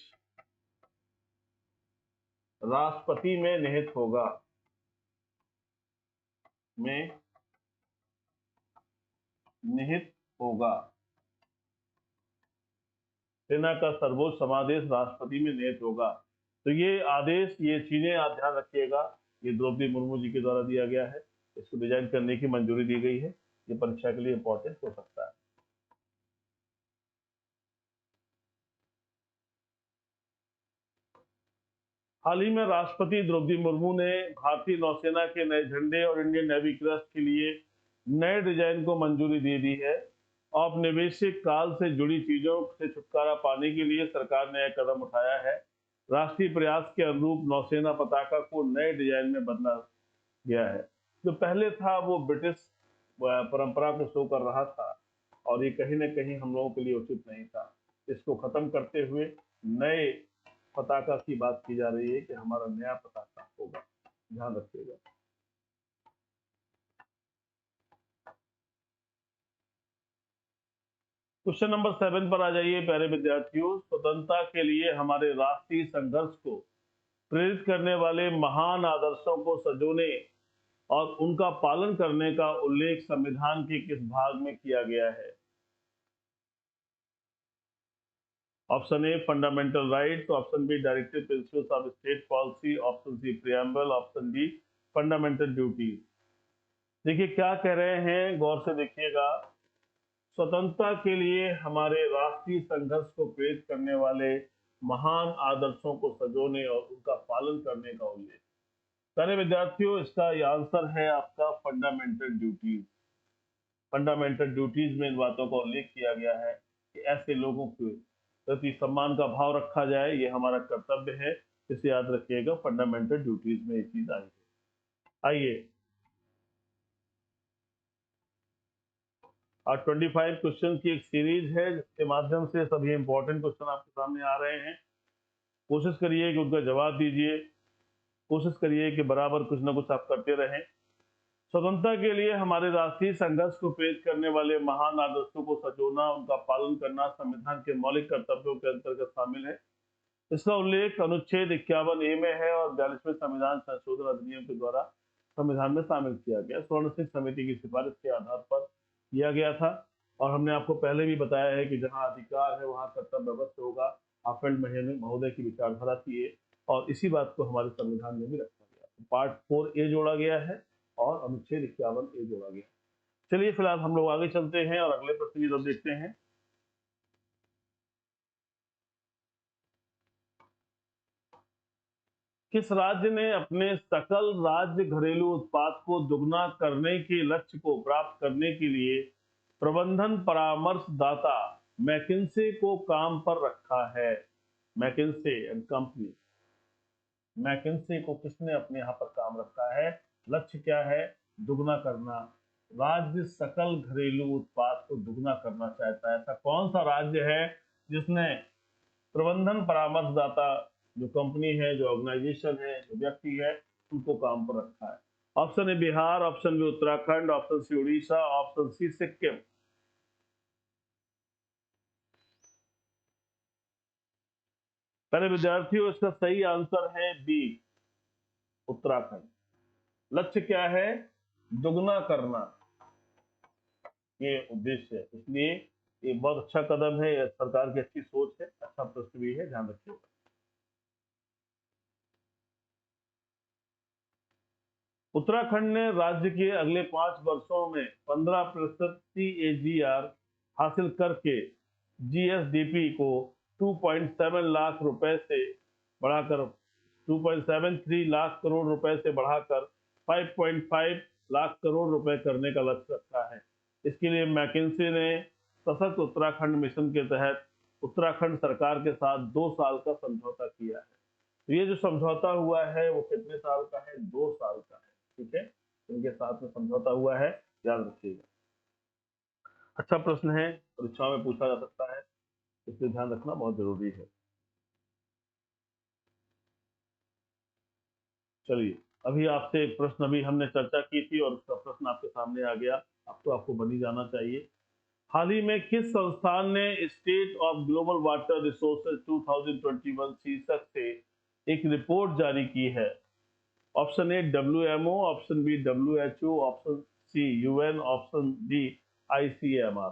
राष्ट्रपति में निहित होगा। में निहित होगा। सेना का सर्वोच्च समादेश राष्ट्रपति में निहित होगा। तो ये आदेश, ये चीजें आप ध्यान रखिएगा, ये द्रौपदी मुर्मू जी के द्वारा दिया गया है। इसको डिजाइन करने की मंजूरी दी गई है। ये परीक्षा के लिए इंपॉर्टेंट हो सकता है। हाल ही में राष्ट्रपति द्रौपदी मुर्मू ने भारतीय नौसेना के नए झंडे और इंडियन नेवी क्रेस्ट के लिए नए डिजाइन को मंजूरी दे दी है। औपनिवेशिक काल से जुड़ी चीजों से छुटकारा पाने के लिए सरकार ने यह कदम उठाया है। राष्ट्रीय प्रयास के अनुरूप नौसेना पताका को नए डिजाइन में बदला गया है। जो पहले था वो ब्रिटिश परंपरा को शो कर रहा था और ये कहीं ना कहीं हम लोगों के लिए उचित नहीं था। इसको खत्म करते हुए नए पताका की बात की जा रही है कि हमारा नया पताका होगा। ध्यान रखिएगा। क्वेश्चन नंबर 7 पर आ जाइए प्यारे विद्यार्थियों। स्वतंत्रता के लिए हमारे राष्ट्रीय संघर्ष को प्रेरित करने वाले महान आदर्शों को संजोने और उनका पालन करने का उल्लेख संविधान के किस भाग में किया गया है? Option A fundamental rights, option B directive principles of state policy, option C preamble, option D fundamental duties. देखिए क्या कह रहे हैं, गौर से देखिएगा। स्वतंत्रता के लिए हमारे राष्ट्रीय संघर्ष को प्रेरित करने वाले महान आदर्शों को संजोने और उनका पालन करने का उल्लेख। सारे विद्यार्थियों, इसका यह आंसर है आपका फंडामेंटल ड्यूटीज। फंडामेंटल ड्यूटीज में इन बातों का उल्लेख किया गया है कि ऐसे लोगों के प्रति सम्मान का भाव रखा जाए, ये हमारा कर्तव्य है। इसे याद रखिएगा, फंडामेंटल ड्यूटीज में ये चीज आई है। आइए, और 25 क्वेश्चन की एक सीरीज है जिसके माध्यम से सभी इंपॉर्टेंट क्वेश्चन आपके सामने आ रहे हैं। कोशिश करिए कि उनका जवाब दीजिए। कोशिश करिए कि बराबर कुछ ना कुछ आप करते रहें। स्वतंत्रता के लिए हमारे राष्ट्रीय संघर्ष को प्रेरित करने वाले महान आदर्शों को संजोना, उनका पालन करना संविधान के मौलिक कर्तव्यों के अंतर्गत शामिल है। इसका उल्लेख अनुच्छेद 51A में है और 42वें संविधान संशोधन अधिनियम के द्वारा संविधान में शामिल किया गया। स्वर्ण सिंह समिति की सिफारिश के आधार पर किया गया था और हमने आपको पहले भी बताया है कि जहां अधिकार है वहां कर्तव्य अवश्य होगा। आफेल्ड महोदय की विचारधारा थी ये, और इसी बात को हमारे संविधान में भी रखा गया। पार्ट 4A जोड़ा गया है और अनुच्छेद 51A जोड़ा गया। चलिए फिलहाल हम लोग आगे चलते हैं और अगले प्रश्न की तरफ देखते हैं। किस राज्य ने अपने सकल राज्य घरेलू उत्पाद को दुगना करने के लक्ष्य को प्राप्त करने के लिए प्रबंधन परामर्शदाता मैकिन्से को काम पर रखा है? मैकिन्से एंड कंपनी, मैकिन्से को किसने अपने यहाँ पर काम रखा है? लक्ष्य क्या है? दुगना करना। राज्य सकल घरेलू उत्पाद को दुगना करना चाहता है। ऐसा कौन सा राज्य है जिसने प्रबंधन परामर्शदाता जो कंपनी है, जो ऑर्गेनाइजेशन है, जो व्यक्ति है, उनको काम पर रखा है? Option A Bihar, option B Uttarakhand, option C Orissa, option C Sikkim. पहले विद्यार्थियों, इसका सही आंसर है बी उत्तराखंड। लक्ष्य क्या है? दुगना करना, ये उद्देश्य है। इसलिए ये बहुत अच्छा कदम है, सरकार की अच्छी सोच है, अच्छा प्रश्न भी है, ध्यान रखिएगा। उत्तराखंड ने राज्य के अगले 5 वर्षों में 15% CAGR हासिल करके GSDP को 2.7 लाख रुपए से बढ़ाकर 2.73 लाख करोड़ रुपए से बढ़ाकर 5.5 लाख करोड़ रुपए करने का लक्ष्य रखा है। इसके लिए मैकिन्से ने सशक्त उत्तराखंड मिशन के तहत उत्तराखंड सरकार के साथ 2 साल का समझौता किया है। तो ये जो समझौता हुआ है वो कितने साल का है? 2 साल का है। ठीक है, इनके साथ में समझौता हुआ है, याद रखिएगा। अच्छा प्रश्न है, परीक्षा में पूछा जा सकता है, इसलिए ध्यान रखना बहुत जरूरी है। चलिए, अभी आपसे एक प्रश्न अभी हमने चर्चा की थी और उसका प्रश्न आपके सामने आ गया, अब तो आपको बनी जाना चाहिए। हाल ही में किस संस्थान ने state of global water resources 2021 शीर्षक से एक रिपोर्ट जारी की है? Option A WMO, option B WHO, option C UN, option D ICMR।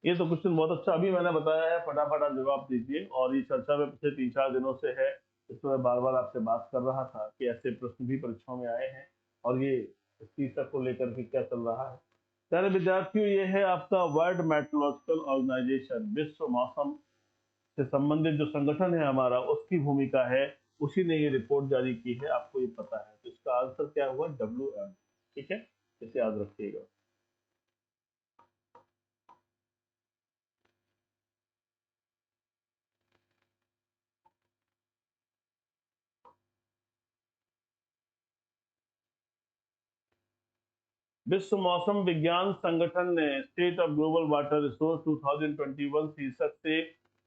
ये तो क्वेश्चन बहुत अच्छा अभी मैंने बताया है, फटाफट आप जवाब दीजिए। और ये चर्चा में पिछले 3-4 दिनों से है, इसमें मैं बार बार आपसे बात कर रहा था कि ऐसे प्रश्न भी परीक्षाओं में आए हैं और ये इस शीर्षक को लेकर के क्या चल रहा है। प्यारे विद्यार्थियों, ये है आपका वर्ल्ड मेट्रोलॉजिकल ऑर्गेनाइजेशन, विश्व मौसम से संबंधित जो संगठन है हमारा, उसकी भूमिका है, उसी ने ये रिपोर्ट जारी की है, आपको ये पता है। तो इसका आंसर क्या हुआ? WM। ठीक है, इसे याद रखिएगा। विश्व मौसम विज्ञान संगठन ने state of global water resource 2021 शीर्षक से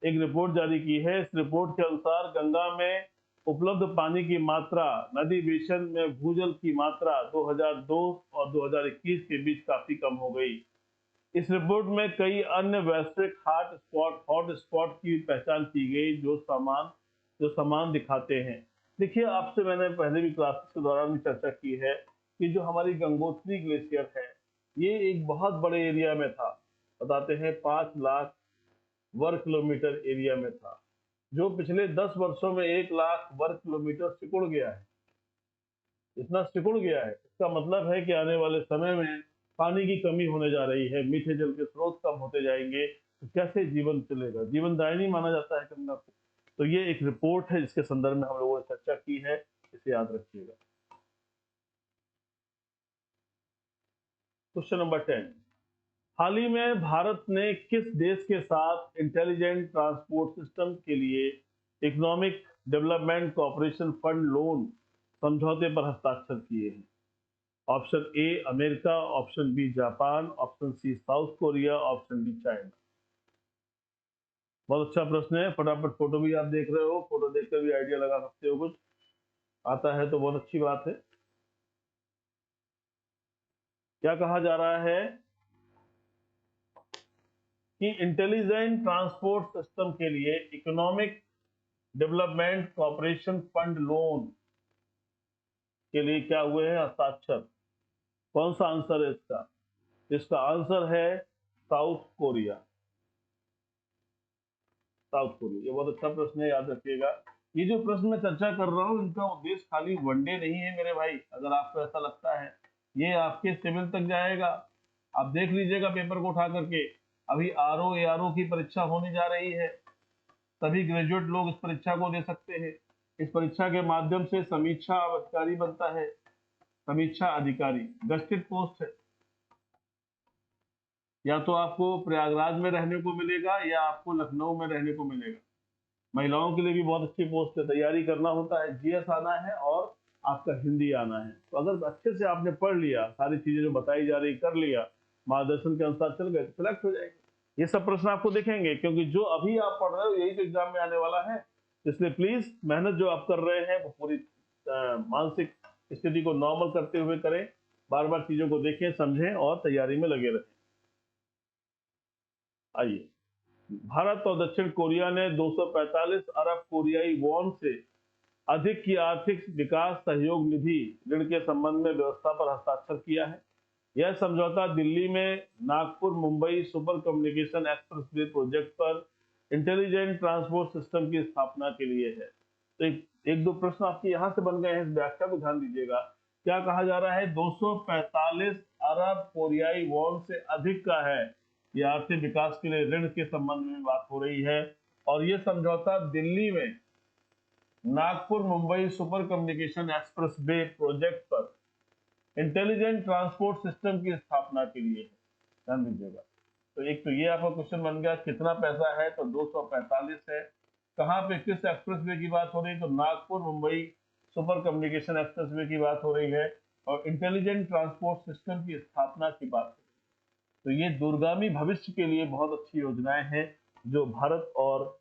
एक रिपोर्ट जारी की है। इस रिपोर्ट के अनुसार गंगा में उपलब्ध पानी की मात्रा, नदी बेसिन में भूजल की मात्रा 2002 और 2021 के बीच काफी कम हो गई। इस रिपोर्ट में कई अन्य वैश्विक हॉट स्पॉट की पहचान की गई जो समान दिखाते हैं। देखिए, आपसे मैंने पहले भी क्लासेस के दौरान भी चर्चा की है कि जो हमारी गंगोत्री ग्लेशियर है, ये एक बहुत बड़े एरिया में था। बताते हैं 5 लाख वर्ग किलोमीटर एरिया में था, जो पिछले 10 वर्षों में 1 लाख वर्ग किलोमीटर सिकुड़ गया है। इतना सिकुड़ गया है, इसका मतलब है कि आने वाले समय में पानी की कमी होने जा रही है, मीठे जल के स्रोत कम होते जाएंगे, तो कैसे जीवन चलेगा? जीवनदायिनी माना जाता है गंगा को। तो ये एक रिपोर्ट है जिसके संदर्भ में हम लोगों ने चर्चा की है, इसे याद रखिएगा। क्वेश्चन नंबर 10, हाल ही में भारत ने किस देश के साथ इंटेलिजेंट ट्रांसपोर्ट सिस्टम के लिए economic development cooperation fund loan समझौते पर हस्ताक्षर किए हैं? Option A America, option B Japan, option C South Korea, option D China. बहुत अच्छा प्रश्न है, फटाफट फोटो भी आप देख रहे हो, फोटो देखकर भी आइडिया लगा सकते हो, कुछ आता है तो बहुत अच्छी बात है। क्या कहा जा रहा है कि इंटेलिजेंट ट्रांसपोर्ट सिस्टम के लिए economic development corporation fund loan के लिए क्या हुए हैं हस्ताक्षर? कौन सा आंसर है इसका? इसका आंसर है साउथ कोरिया। साउथ कोरिया, ये बहुत अच्छा प्रश्न है, याद रखिएगा। ये जो प्रश्न मैं चर्चा कर रहा हूँ, इनका उद्देश्य खाली वनडे नहीं है मेरे भाई, अगर आपको ऐसा लगता है। ये आपके सिविल तक जाएगा, आप देख लीजिएगा पेपर को उठा करके। अभी RO ARO की परीक्षा होने जा रही है, सभी ग्रेजुएट लोग इस परीक्षा को दे सकते हैं। इस परीक्षा के माध्यम से समीक्षा अधिकारी बनता है, समीक्षा अधिकारी गस्टेड पोस्ट है। या तो आपको प्रयागराज में रहने को मिलेगा या आपको लखनऊ में रहने को मिलेगा। महिलाओं के लिए भी बहुत अच्छी पोस्ट है, तैयारी करना होता है, GS आना है और आपका हिंदी आना है। तो अगर अच्छे से आपने पढ़ लिया, सारी चीजें जो बताई जा रही कर लिया, मार्गदर्शन के अनुसार चल गए, तो सिलेक्ट हो जाएंगे। ये सब प्रश्न आपको देखेंगे, क्योंकि जो अभी आप पढ़ रहे हो यही तो एग्जाम में आने वाला है। इसलिए प्लीज मेहनत जो आप कर रहे हैं वो पूरी मानसिक स्थिति को नॉर्मल करते हुए करें, बार बार चीजों को देखें, समझें और तैयारी में लगे रहें। आइए, भारत और दक्षिण कोरिया ने 245 अरब कोरियाई वॉन से अधिक की आर्थिक विकास सहयोग निधि ऋण के संबंध में व्यवस्था पर हस्ताक्षर किया है। यह समझौता दिल्ली में Nagpur Mumbai super communication expressway project पर इंटेलिजेंट ट्रांसपोर्ट सिस्टम की स्थापना के लिए है। तो एक दो प्रश्न आपके यहाँ से बन गए हैं, इस व्याख्या को ध्यान दीजिएगा। क्या कहा जा रहा है? 245 अरब कोरियाई वॉन से अधिक का है। ये आर्थिक विकास के लिए ऋण के संबंध में बात हो रही है। और ये समझौता दिल्ली में Nagpur Mumbai super communication express way project पर इंटेलिजेंट ट्रांसपोर्ट सिस्टम की स्थापना के लिए है। ध्यान दीजिएगा। तो एक तो ये आपका क्वेश्चन बन गया, कितना पैसा है? तो 245 है। कहाँ पे, किस एक्सप्रेसवे की बात हो रही है? तो Nagpur Mumbai super communication expressway की बात हो रही है और इंटेलिजेंट ट्रांसपोर्ट सिस्टम की स्थापना की बात हो रही है। तो ये दूरगामी भविष्य के लिए बहुत अच्छी योजनाएं हैं जो भारत और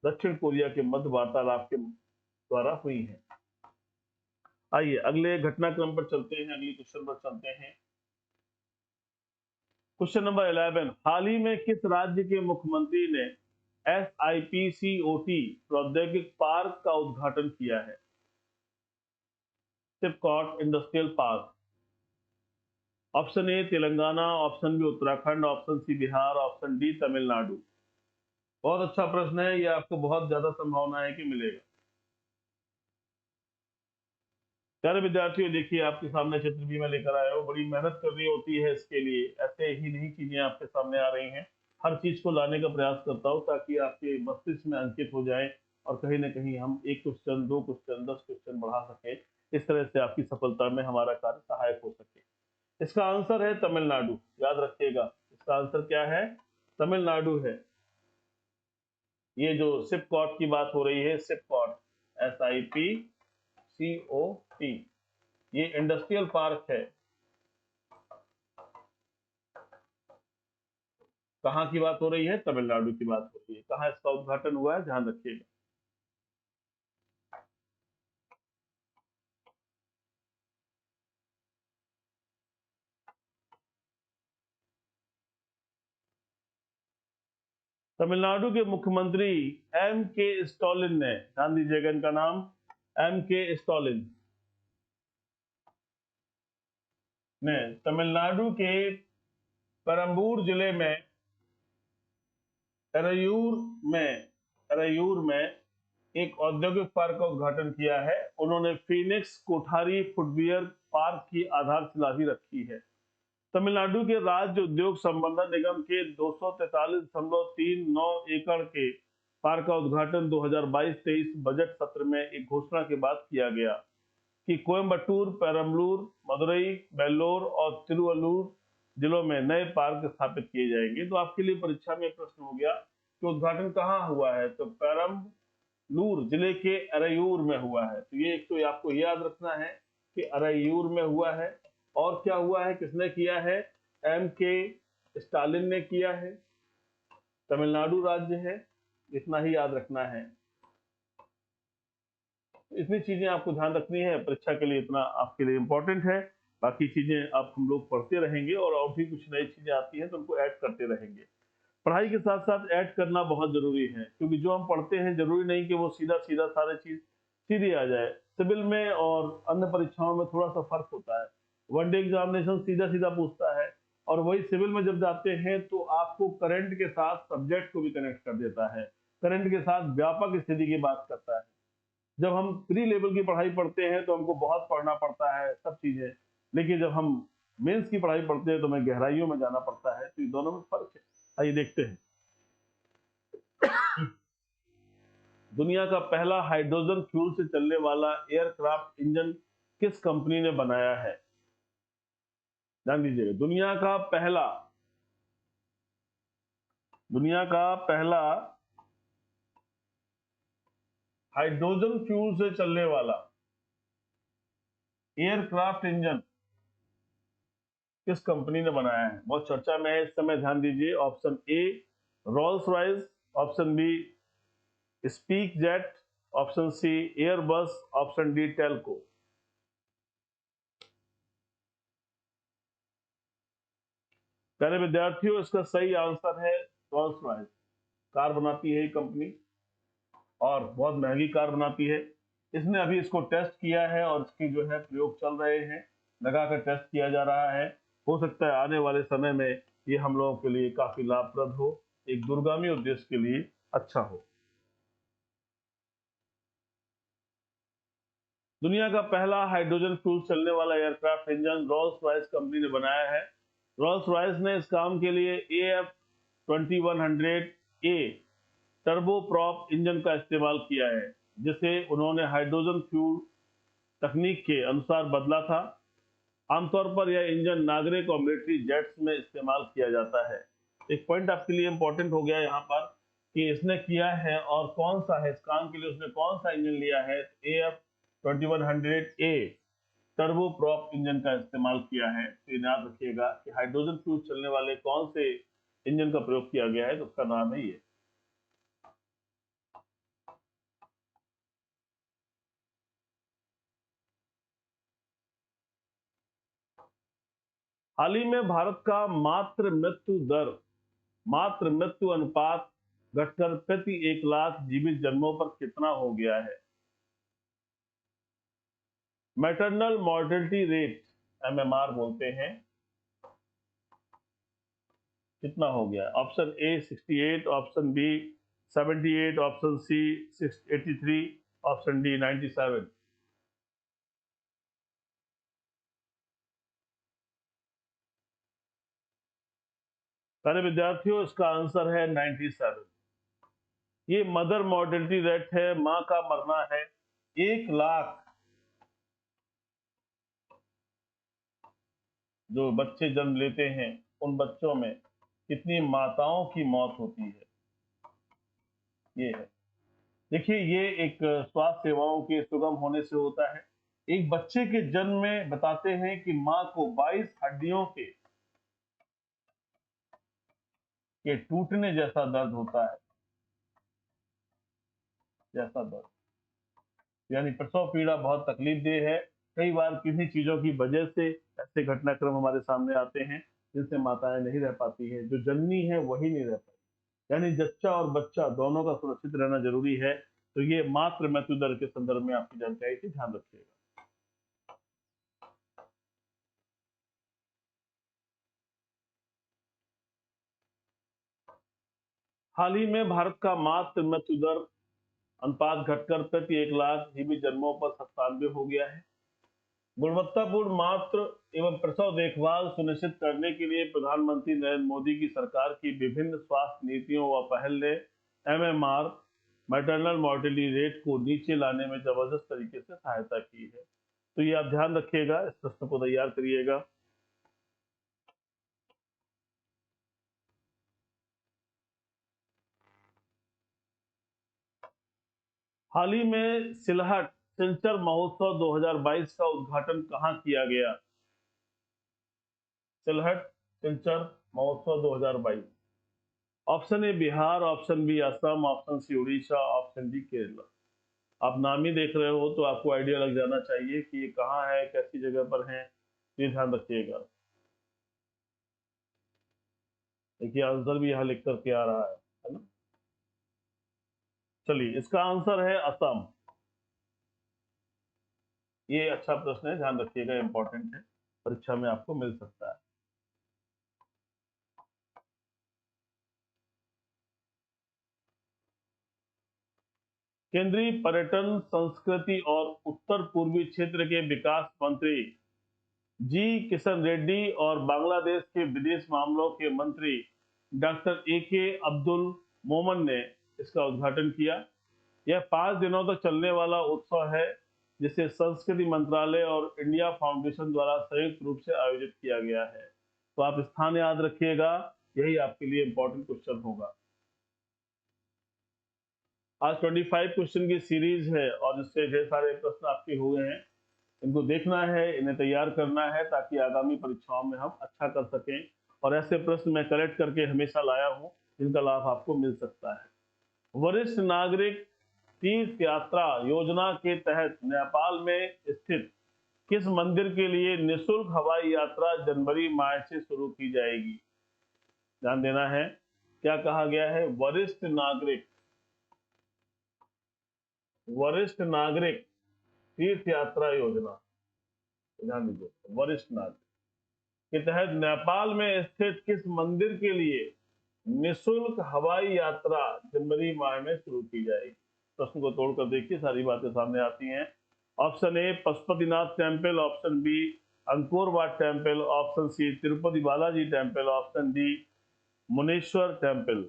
दक्षिण कोरिया के मध्य वार्तालाप के द्वारा हुई है। आइए अगले घटनाक्रम पर चलते हैं, अगले क्वेश्चन पर चलते हैं। क्वेश्चन नंबर 11, हाल ही में किस राज्य के मुख्यमंत्री ने SIPCOT प्रौद्योगिक पार्क का उद्घाटन किया है? SIPCOT industrial park. Option A Telangana, option B Uttarakhand, option C Bihar, option D Tamil Nadu. बहुत अच्छा प्रश्न है, ये आपको बहुत ज्यादा संभावना है कि मिलेगा। प्यारे विद्यार्थियों, देखिए आपके सामने चित्र भी मैं लेकर आया हूँ। बड़ी मेहनत करनी होती है इसके लिए, ऐसे ही नहीं चीजें आपके सामने आ रही हैं। हर चीज को लाने का प्रयास करता हूँ ताकि आपके मस्तिष्क में अंकित हो जाए और कहीं ना कहीं हम एक क्वेश्चन, दो क्वेश्चन, 10 क्वेश्चन बढ़ा सके। इस तरह से आपकी सफलता में हमारा कार्य सहायक हो सके। इसका आंसर है तमिलनाडु। याद रखिएगा, इसका आंसर क्या है? तमिलनाडु है। ये जो सिपकॉट की बात हो रही है, सिपकॉट, SIPCOT, ये इंडस्ट्रियल पार्क है। कहाँ की बात हो रही है? तमिलनाडु की बात हो रही है। कहाँ इसका उद्घाटन हुआ है, ध्यान रखिएगा। तमिलनाडु के मुख्यमंत्री M.K. स्टालिन ने, ध्यान दीजिएगा इनका नाम, M.K. स्टालिन ने तमिलनाडु के परम्बूर जिले में एरयूर में एक औद्योगिक पार्क का उद्घाटन किया है। उन्होंने फीनिक्स कोठारी फुटवियर पार्क की आधारशिला भी रखी है। तमिलनाडु के राज्य उद्योग संवर्धन निगम के 243.39 एकड़ के पार्क का उद्घाटन 2022-23 बजट सत्र में एक घोषणा के बाद किया गया कि कोयम्बटूर, पेरम्बलूर, मदुरई, वेल्लोर और तिरुवल्लुर जिलों में नए पार्क स्थापित किए जाएंगे। तो आपके लिए परीक्षा में प्रश्न हो गया कि उद्घाटन कहाँ हुआ है? तो पेरम्बलूर जिले के अरैयूर में हुआ है। तो ये एक तो आपको याद रखना है कि अरैयूर में हुआ है। और क्या हुआ है, किसने किया है? M.K. स्टालिन ने किया है, तमिलनाडु राज्य है। इतना ही याद रखना है। इतनी चीजें आपको ध्यान रखनी है, परीक्षा के लिए इतना आपके लिए इंपॉर्टेंट है। बाकी चीजें आप हम लोग पढ़ते रहेंगे और भी कुछ नई चीजें आती हैं तो उनको ऐड करते रहेंगे। पढ़ाई के साथ साथ ऐड करना बहुत जरूरी है, क्योंकि जो हम पढ़ते हैं जरूरी नहीं कि वो सीधा सीधा सारे चीज सीधी आ जाए। सिविल में और अन्य परीक्षाओं में थोड़ा सा फर्क होता है। वनडे एग्जामिनेशन सीधा सीधा पूछता है और वही सिविल में जब जाते हैं तो आपको करंट के साथ सब्जेक्ट को भी कनेक्ट कर देता है, करंट के साथ व्यापक स्थिति की बात करता है। जब हम प्री लेवल की पढ़ाई पढ़ते हैं तो हमको बहुत पढ़ना पड़ता है सब चीजें, लेकिन जब हम मेंस की पढ़ाई पढ़ते हैं तो हमें गहराइयों में जाना पड़ता है। तो ये दोनों में फर्क है। आइए देखते हैं। दुनिया का पहला हाइड्रोजन फ्यूल से चलने वाला एयरक्राफ्ट इंजन किस कंपनी ने बनाया है? ध्यान दीजिएगा, दुनिया का पहला हाइड्रोजन फ्यूल से चलने वाला एयरक्राफ्ट इंजन किस कंपनी ने बनाया है? बहुत चर्चा में है इस समय, ध्यान दीजिए। Option A Rolls Royce, option B SpiceJet, option C Airbus, option D Telco. प्यारे विद्यार्थियों, इसका सही आंसर है रोल्स रॉयस। कार बनाती है ये कंपनी और बहुत महंगी कार बनाती है। इसने अभी इसको टेस्ट किया है और इसकी जो है प्रयोग चल रहे हैं, लगाकर टेस्ट किया जा रहा है। हो सकता है आने वाले समय में ये हम लोगों के लिए काफी लाभप्रद हो, एक दूरगामी उद्देश्य के लिए अच्छा हो। दुनिया का पहला हाइड्रोजन फ्यूल चलने वाला aircraft engine Rolls Royce company ने बनाया है। रोल्स रॉयस ने इस काम के लिए AF2100A टर्बोप्रॉप इंजन का इस्तेमाल किया है, जिसे उन्होंने हाइड्रोजन फ्यूल तकनीक के अनुसार बदला था। आमतौर पर यह इंजन नागरिक और मिलिट्री जेट्स में इस्तेमाल किया जाता है। एक पॉइंट आपके लिए इंपॉर्टेंट हो गया यहाँ पर कि इसने किया है और कौन सा है, इस काम के लिए उसने कौन सा इंजन लिया है। AF2100A टर्बो प्रॉप इंजन का इस्तेमाल किया है। तो याद रखिएगा कि हाइड्रोजन फ्यूल चलने वाले कौन से इंजन का प्रयोग किया गया है, तो उसका नाम है ये। हाल ही में भारत का मात्र मृत्यु अनुपात घटकर प्रति 1 लाख जीवित जन्मों पर कितना हो गया है। मैटरनल मॉर्टेलिटी रेट, MMR बोलते हैं, कितना हो गया। Option A 68, option B 78, option C 83, option D 97। सारे विद्यार्थियों, इसका आंसर है 97। ये मदर मॉर्टेलिटी रेट है, मां का मरना है। 1 लाख जो बच्चे जन्म लेते हैं, उन बच्चों में कितनी माताओं की मौत होती है, ये है। देखिए, ये एक स्वास्थ्य सेवाओं के सुगम होने से होता है। एक बच्चे के जन्म में बताते हैं कि मां को 22 हड्डियों के टूटने जैसा दर्द होता है, जैसा दर्द, यानी प्रसव पीड़ा बहुत तकलीफदेह है। कई बार किन्हीं चीजों की वजह से ऐसे घटनाक्रम हमारे सामने आते हैं जिनसे माताएं नहीं रह पाती है, जो जननी है वही नहीं रह पाती। यानी जच्चा और बच्चा दोनों का सुरक्षित रहना जरूरी है। तो ये मात्र मृत्यु दर के संदर्भ में आपकी जानकारी थी, ध्यान रखिएगा। हाल ही में भारत का मात्र मृत्यु दर अनुपात घटकर प्रति 1 लाख जीवित जन्मों पर 97 हो गया है। गुणवत्तापूर्ण मातृ एवं प्रसव देखभाल सुनिश्चित करने के लिए प्रधानमंत्री नरेंद्र मोदी की सरकार की विभिन्न स्वास्थ्य नीतियों व पहल ने MMR मैटरनल मॉर्टेलिटी रेट को नीचे लाने में जबरदस्त तरीके से सहायता की है। तो ये आप ध्यान रखिएगा, इस प्रश्न को तैयार करिएगा। हाल ही में सिलचर महोत्सव 2022 का उद्घाटन कहाँ किया गया। सिलचर महोत्सव 2022। Option A Bihar, option B Assam, option C Orissa, option D Kerala. आप नाम ही देख रहे हो तो आपको आइडिया लग जाना चाहिए कि ये कहाँ है, कैसी जगह पर है। ये ध्यान रखिएगा। देखिए, आंसर भी यहाँ लिख करके आ रहा है ना। चलिए, इसका आंसर है असम। ये अच्छा प्रश्न है, ध्यान रखिएगा, इंपॉर्टेंट है, परीक्षा में आपको मिल सकता है। केंद्रीय पर्यटन, संस्कृति और उत्तर पूर्वी क्षेत्र के विकास मंत्री जी किशन रेड्डी और बांग्लादेश के विदेश मामलों के मंत्री डॉक्टर AK अब्दुल मोमन ने इसका उद्घाटन किया। यह 5 दिनों तक चलने वाला उत्सव है, जिसे संस्कृति मंत्रालय और इंडिया फाउंडेशन द्वारा संयुक्त रूप से आयोजित किया गया है। तो आप स्थान याद रखिएगा, यही आपके लिए इंपॉर्टेंट क्वेश्चन होगा। आज 25 क्वेश्चन की सीरीज है और इससे ढेर सारे प्रश्न आपके हुए हैं। इनको देखना है, इन्हें तैयार करना है, ताकि आगामी परीक्षाओं में हम अच्छा कर सकें। और ऐसे प्रश्न मैं कलेक्ट करके हमेशा लाया हूं जिनका लाभ आपको मिल सकता है। वरिष्ठ नागरिक तीर्थ यात्रा योजना के तहत नेपाल में स्थित किस मंदिर के लिए निःशुल्क हवाई यात्रा जनवरी माह से शुरू की जाएगी। ध्यान देना है, क्या कहा गया है। वरिष्ठ नागरिक तीर्थ यात्रा योजना, ध्यान दीजिए, वरिष्ठ नागरिक के तहत नेपाल में स्थित किस मंदिर के लिए निःशुल्क हवाई यात्रा जनवरी माह में शुरू की जाएगी। प्रश्न को तोड़कर देखिए, सारी बातें सामने आती हैं। Option A Pashupatinath temple, option B Angkor Wat temple, option C Tirupati Balaji temple, option D Muneshwar temple.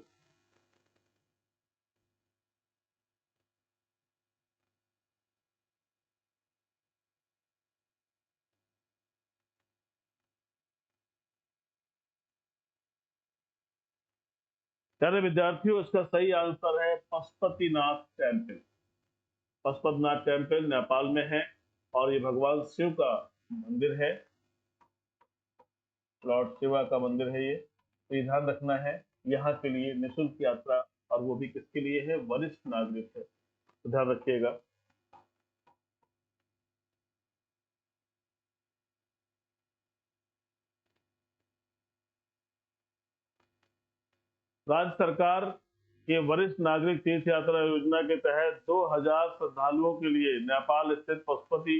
प्यारे विद्यार्थियों, इसका सही आंसर है पशुपतिनाथ टेम्पल। पशुपतिनाथ टेम्पल नेपाल में है और ये भगवान शिव का मंदिर है, लॉर्ड शिवा का मंदिर है ये। तो ये ध्यान रखना है, यहाँ के लिए निःशुल्क यात्रा, और वो भी किसके लिए है? वरिष्ठ नागरिक है, तो ध्यान रखिएगा। राज्य सरकार के वरिष्ठ नागरिक तीर्थ यात्रा योजना के तहत 2000 श्रद्धालुओं के लिए नेपाल स्थित पशुपति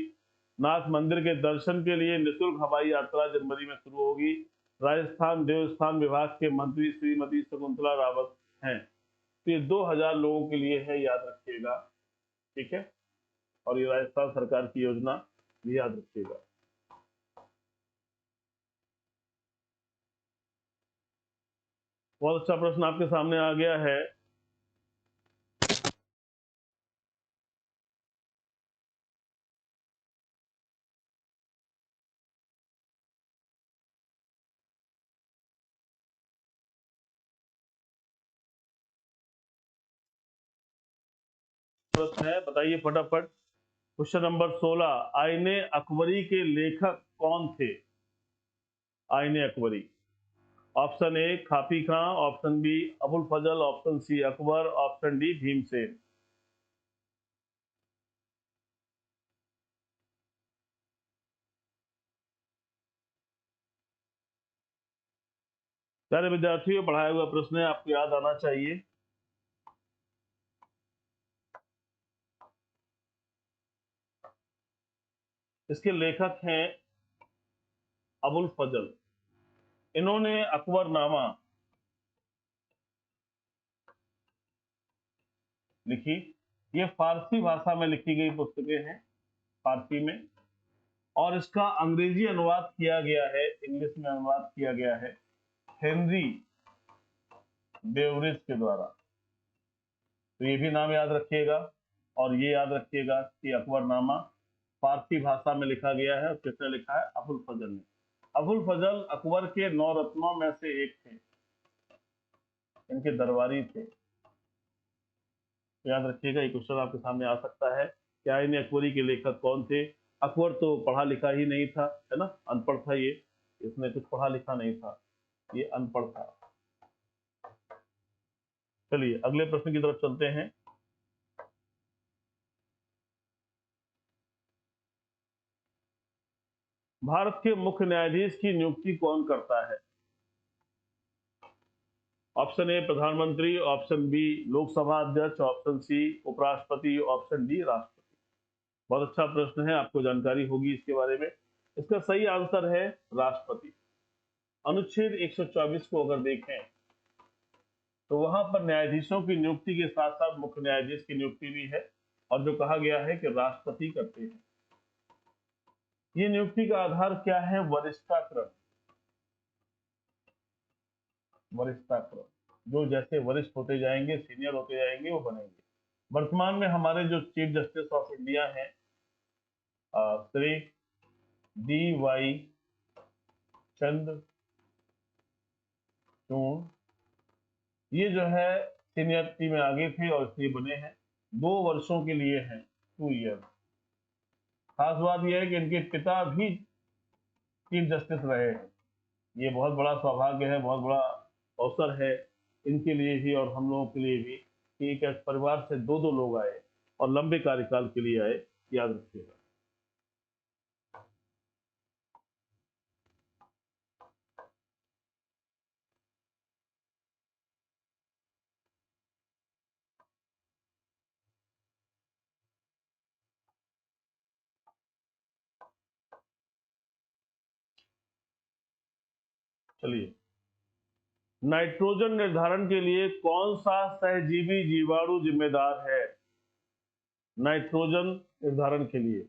नाथ मंदिर के दर्शन के लिए निःशुल्क हवाई यात्रा जनवरी में शुरू होगी। राजस्थान देवस्थान विभाग के मंत्री श्रीमती शकुंतला रावत हैं। तो ये 2000 लोगों के लिए है, याद रखिएगा, ठीक है। और ये राजस्थान सरकार की योजना भी याद रखिएगा। बहुत अच्छा प्रश्न आपके सामने आ गया है। प्रश्न है, बताइए फटाफट। क्वेश्चन नंबर 16, आईने अकबरी के लेखक कौन थे? आईने Akbari, option A Khafi Khan, option B Abul Fazal, option C Akbar, option D Bhimsen. प्यारे विद्यार्थियों, पढ़ाया हुआ प्रश्न है, आपको याद आना चाहिए। इसके लेखक हैं अबुल फजल। इन्होंने अकबरनामा लिखी। ये फारसी भाषा में लिखी गई पुस्तकें हैं, फारसी में, और इसका अंग्रेजी अनुवाद किया गया है, इंग्लिश में अनुवाद किया गया है हेनरी बेवरिज के द्वारा। तो ये भी नाम याद रखिएगा, और ये याद रखिएगा कि अकबरनामा फारसी भाषा में लिखा गया है, और किसने लिखा है? अबुल फजल ने। अबुल फजल अकबर के 9 रत्नों में से एक थे, इनके दरबारी थे। याद रखिएगा, ये क्वेश्चन आपके सामने आ सकता है कि आईने अकबरी के लेखक कौन थे। अकबर तो पढ़ा लिखा ही नहीं था, है ना, अनपढ़ था ये, इसने कुछ पढ़ा लिखा नहीं था, ये अनपढ़ था। चलिए अगले प्रश्न की तरफ चलते हैं। भारत के मुख्य न्यायाधीश की नियुक्ति कौन करता है? ऑप्शन ए प्रधानमंत्री, ऑप्शन बी लोकसभा अध्यक्ष, ऑप्शन सी उपराष्ट्रपति, ऑप्शन डी राष्ट्रपति। बहुत अच्छा प्रश्न है, आपको जानकारी होगी इसके बारे में। इसका सही आंसर है राष्ट्रपति। अनुच्छेद 124 को अगर देखें तो वहां पर न्यायाधीशों की नियुक्ति के साथ साथ मुख्य न्यायाधीश की नियुक्ति भी है, और जो कहा गया है कि राष्ट्रपति करते हैं। ये नियुक्ति का आधार क्या है? वरिष्ठता क्रम। जो जैसे वरिष्ठ होते जाएंगे, सीनियर होते जाएंगे, वो बनेंगे। वर्तमान में हमारे जो चीफ जस्टिस ऑफ इंडिया हैं श्री DY चंद्रचूड़, ये जो है सीनियरिटी में आगे थे और इसलिए बने हैं। 2 वर्षों के लिए हैं, 2 ईयर। खास बात यह है कि इनके पिता भी चीफ जस्टिस रहे हैं। ये बहुत बड़ा सौभाग्य है, बहुत बड़ा अवसर है इनके लिए भी और हम लोगों के लिए भी कि एक परिवार से 2 लोग आए और लंबे कार्यकाल के लिए आए, याद रखिएगा। चलिए, नाइट्रोजन निर्धारण के लिए कौन सा सहजीवी जीवाणु जिम्मेदार है? नाइट्रोजन निर्धारण के लिए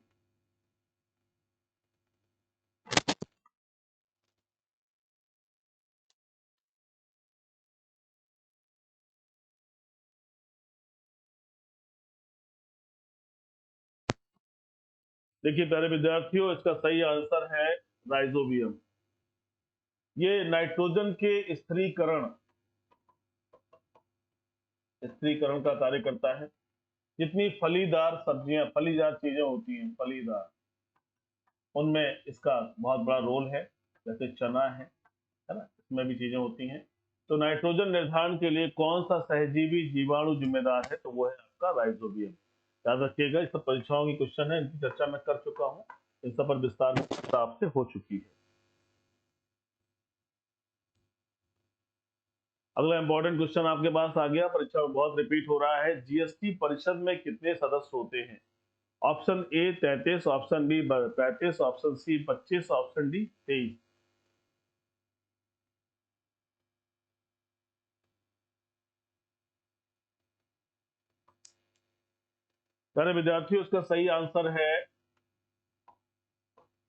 देखिए प्यारे विद्यार्थियों, इसका सही आंसर है राइजोबियम। ये नाइट्रोजन के स्थिरीकरण का कार्य करता है। जितनी फलीदार सब्जियां, फलीदार चीजें होती हैं, फलीदार, उनमें इसका बहुत बड़ा रोल है। जैसे चना है ना, इसमें भी चीजें होती हैं। तो नाइट्रोजन निर्धारण के लिए कौन सा सहजीवी जीवाणु जिम्मेदार है? तो वो है आपका राइजोबियम। याद रखिएगा, इस सब परीक्षाओं की क्वेश्चन है, इनकी चर्चा मैं कर चुका हूँ, इन सब पर विस्तार में चर्चा आपसे हो चुकी है। अगला इंपॉर्टेंट क्वेश्चन आपके पास आ गया, परीक्षा में बहुत रिपीट हो रहा है। जीएसटी परिषद में कितने सदस्य होते हैं? Option A 33, option B 35, option C 25, option D 23। प्यारे विद्यार्थियों, इसका सही आंसर है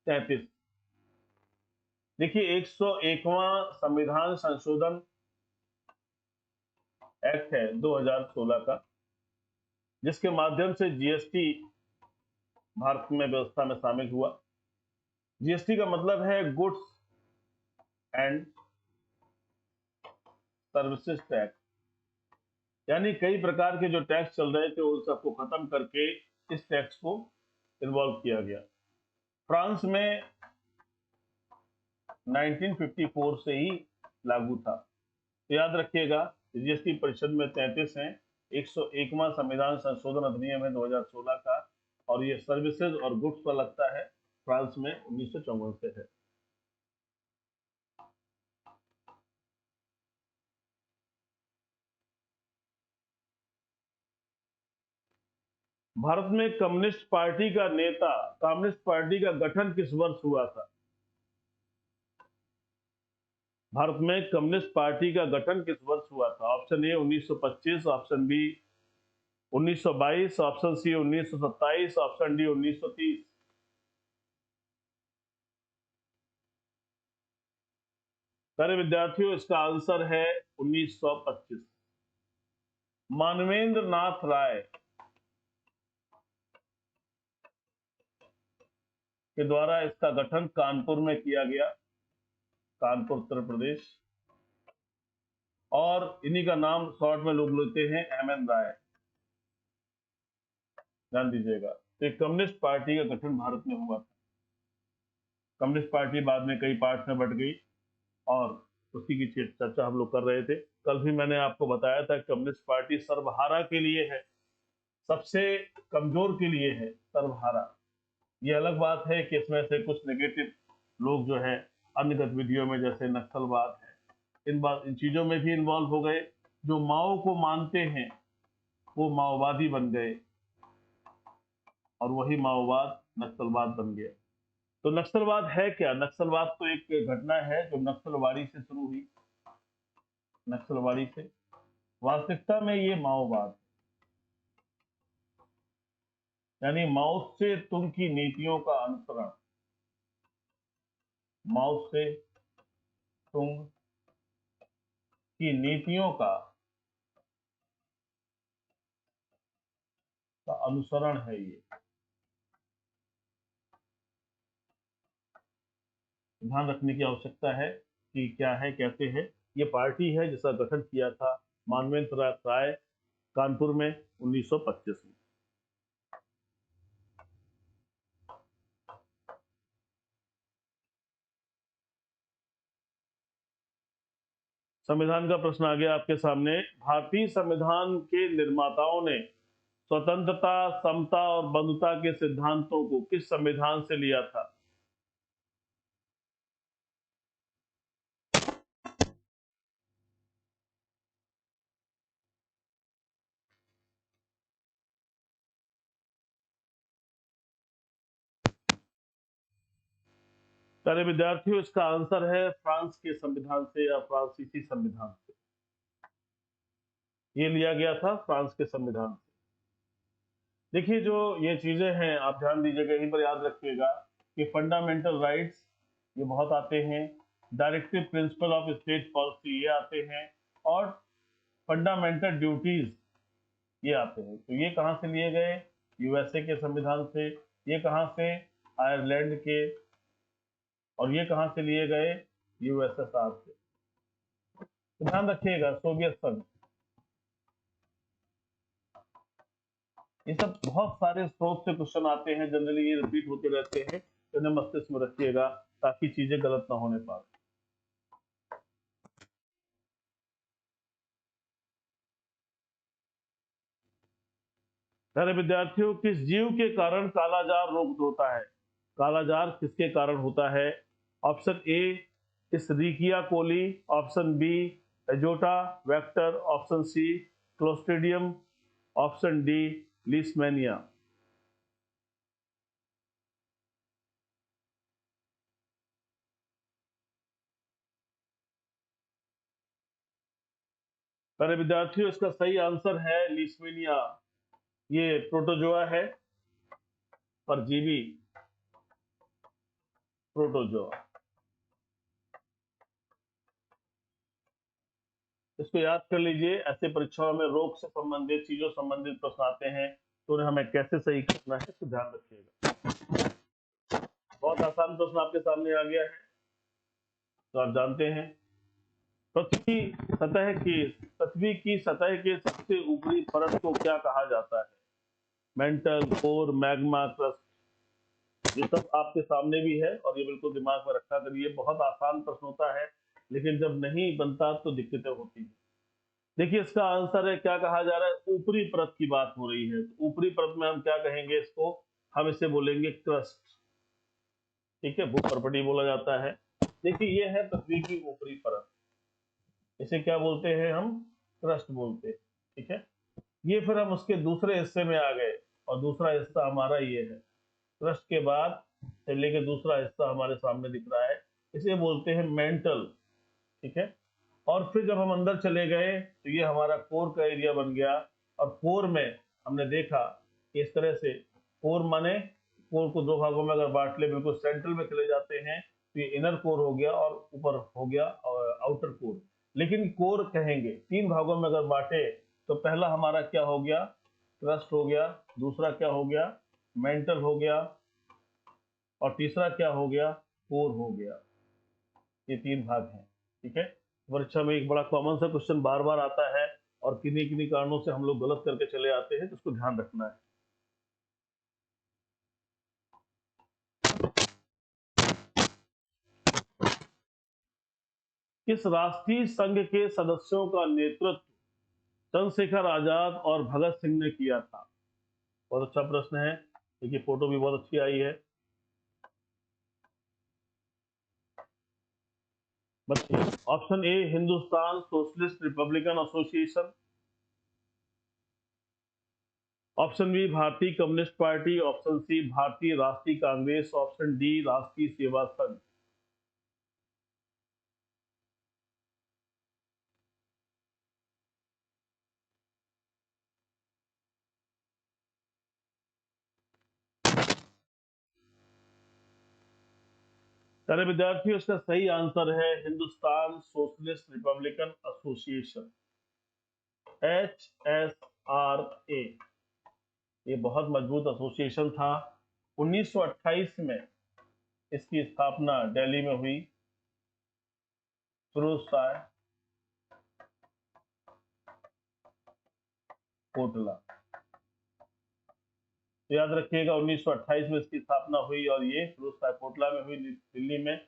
33। देखिए 101वां संविधान संशोधन एक्ट है 2016 का, जिसके माध्यम से जीएसटी भारत में व्यवस्था में शामिल हुआ। जीएसटी का मतलब है गुड्स एंड सर्विसेज टैक्स, यानी कई प्रकार के जो टैक्स चल रहे थे उन सबको खत्म करके इस टैक्स को इन्वॉल्व किया गया। फ्रांस में 1954 से ही लागू था। तो याद रखिएगा, जीएसटी परिषद में 33 हैं, 101वां संविधान संशोधन अधिनियम है 2016 का, और ये सर्विसेज और गुड्स पर लगता है, फ्रांस में 1954 से है। भारत में कम्युनिस्ट पार्टी का कम्युनिस्ट पार्टी का गठन किस वर्ष हुआ था? भारत में कम्युनिस्ट पार्टी का गठन किस वर्ष हुआ था? Option A 1925, option B 1922, option C 1927, option D 1930। सारे विद्यार्थियों, इसका आंसर है 1925। मानवेंद्र नाथ राय के द्वारा इसका गठन कानपुर में किया गया, कानपुर उत्तर प्रदेश, और इन्हीं का नाम शॉर्ट में लोग लेते हैं एमएन राय। ध्यान दीजिएगा, तो कम्युनिस्ट पार्टी का गठन भारत में हुआ था। कम्युनिस्ट पार्टी बाद में कई पार्ट में बट गई, और उसी की चर्चा हम लोग कर रहे थे। कल भी मैंने आपको बताया था कम्युनिस्ट पार्टी सर्वहारा के लिए है, सबसे कमजोर के लिए है सर्वहारा। ये अलग बात है कि इसमें से कुछ नेगेटिव लोग जो है अन्य गतिविधियों में, जैसे नक्सलवाद है, इन चीजों में भी इन्वॉल्व हो गए। जो माओ को मानते हैं वो माओवादी बन गए, और वही माओवाद नक्सलवाद बन गया। तो नक्सलवाद है क्या? नक्सलवाद तो एक घटना है जो नक्सलवाड़ी से शुरू हुई, नक्सलवाड़ी से। वास्तविकता में ये माओवाद, यानी माओ से तुंग की नीतियों का अनुसरण, माओ से तुंग की नीतियों का अनुसरण है ये। ध्यान रखने की आवश्यकता है कि क्या है, कैसे है। ये पार्टी है जिसका गठन किया था मानवेंद्र राय कानपुर में 1925 में। संविधान का प्रश्न आ गया आपके सामने। भारतीय संविधान के निर्माताओं ने स्वतंत्रता, समता और बंधुता के सिद्धांतों को किस संविधान से लिया था? प्यारे विद्यार्थियों, इसका आंसर है फ्रांस के संविधान से, या फ्रांसीसी संविधान से। ये लिया गया था फ्रांस के संविधान से। देखिए, जो ये चीजें हैं आप ध्यान दीजिएगा, यहीं पर याद रखिएगा कि फंडामेंटल राइट्स ये बहुत आते हैं, directive principle of state policy ये आते हैं, और फंडामेंटल ड्यूटीज ये आते हैं। तो ये कहाँ से लिए गए? यूएसए के संविधान से, ये कहां से? आयरलैंड के। और ये कहां से लिए गए? यूएसएसआर से। तो ध्यान रखिएगा, सोवियत संघ। ये सब बहुत सारे स्रोत से क्वेश्चन आते हैं, जनरली ये रिपीट होते रहते हैं, तो इन्हें मस्तिष्क में रखिएगा ताकि चीजें गलत ना होने पाए। प्यारे विद्यार्थियों, किस जीव के कारण कालाजार रोग होता है? कालाजार किसके कारण होता है? Option A Escherichia coli, option B Azotobacter, option C Clostridium, option D Leishmania. प्यारे विद्यार्थियों, इसका सही आंसर है लीशमैनिया। ये प्रोटोजोआ है, परजीवी प्रोटोजोआ। इसको याद कर लीजिए, ऐसे परीक्षाओं में रोग से संबंधित, चीजों संबंधित प्रश्न आते हैं, तो उन्हें हमें कैसे सही करना है तो ध्यान रखिएगा। बहुत आसान प्रश्न आपके सामने आ गया है, तो आप जानते हैं पृथ्वी की सतह के सबसे ऊपरी परत को क्या कहा जाता है? Mental, core, magma, crust. ये सब आपके सामने भी है और ये बिल्कुल दिमाग में रखा करिए। बहुत आसान प्रश्न होता है, लेकिन जब नहीं बनता तो दिक्कतें होती हैं। देखिए, इसका आंसर है, क्या कहा जा रहा है? ऊपरी परत की बात हो रही है। तो ऊपरी परत में हम क्या कहेंगे इसको? हम इसे बोलेंगे क्रस्ट। ठीक है, भूपर्पटी बोला जाता है। देखिए, ये है पृथ्वी की ऊपरी परत, इसे क्या बोलते हैं हम? क्रस्ट बोलते हैं। ठीक है, ये फिर हम उसके दूसरे हिस्से में आ गए, और दूसरा हिस्सा हमारा ये है। क्रस्ट के बाद से लेके दूसरा हिस्सा हमारे सामने दिख रहा है, इसे बोलते हैं मेंटल। ठीक है, और फिर जब हम अंदर चले गए तो ये हमारा कोर का एरिया बन गया। और कोर में हमने देखा कि इस तरह से, कोर माने, कोर को दो भागों में अगर बांट ले, बिल्कुल सेंट्रल में चले जाते हैं तो ये इनर कोर हो गया और ऊपर हो गया आउटर कोर। लेकिन कोर कहेंगे, तीन भागों में अगर बांटे तो पहला हमारा क्या हो गया? क्रस्ट हो गया, दूसरा क्या हो गया? मेंटल हो गया, और तीसरा क्या हो गया? कोर हो गया। ये तीन भाग हैं। ठीक है, परीक्षा में एक बड़ा कॉमन सा क्वेश्चन बार बार आता है, और किन्हीं किन्हीं कारणों से हम लोग गलत करके चले आते हैं, तो उसको ध्यान रखना है। किस राष्ट्रीय संघ के सदस्यों का नेतृत्व चंद्रशेखर आजाद और भगत सिंह ने किया था? बहुत अच्छा प्रश्न है। देखिए, फोटो भी बहुत अच्छी आई है। बताइए। Option A Hindustan Socialist Republican Association, option B Bharatiya Communist Party, option C Bharatiya Rashtriya Congress, option D राष्ट्रीय सेवा संघ। सारे विद्यार्थियों, इसका सही आंसर है Hindustan Socialist Republican association, HSRA। ये बहुत मजबूत एसोसिएशन था। 1928 में इसकी स्थापना दिल्ली में हुई। फिरोज शाह कोटला। तो याद रखिएगा, 1928 में इसकी स्थापना हुई और ये फिरोज शाह कोटला में हुई, दिल्ली में।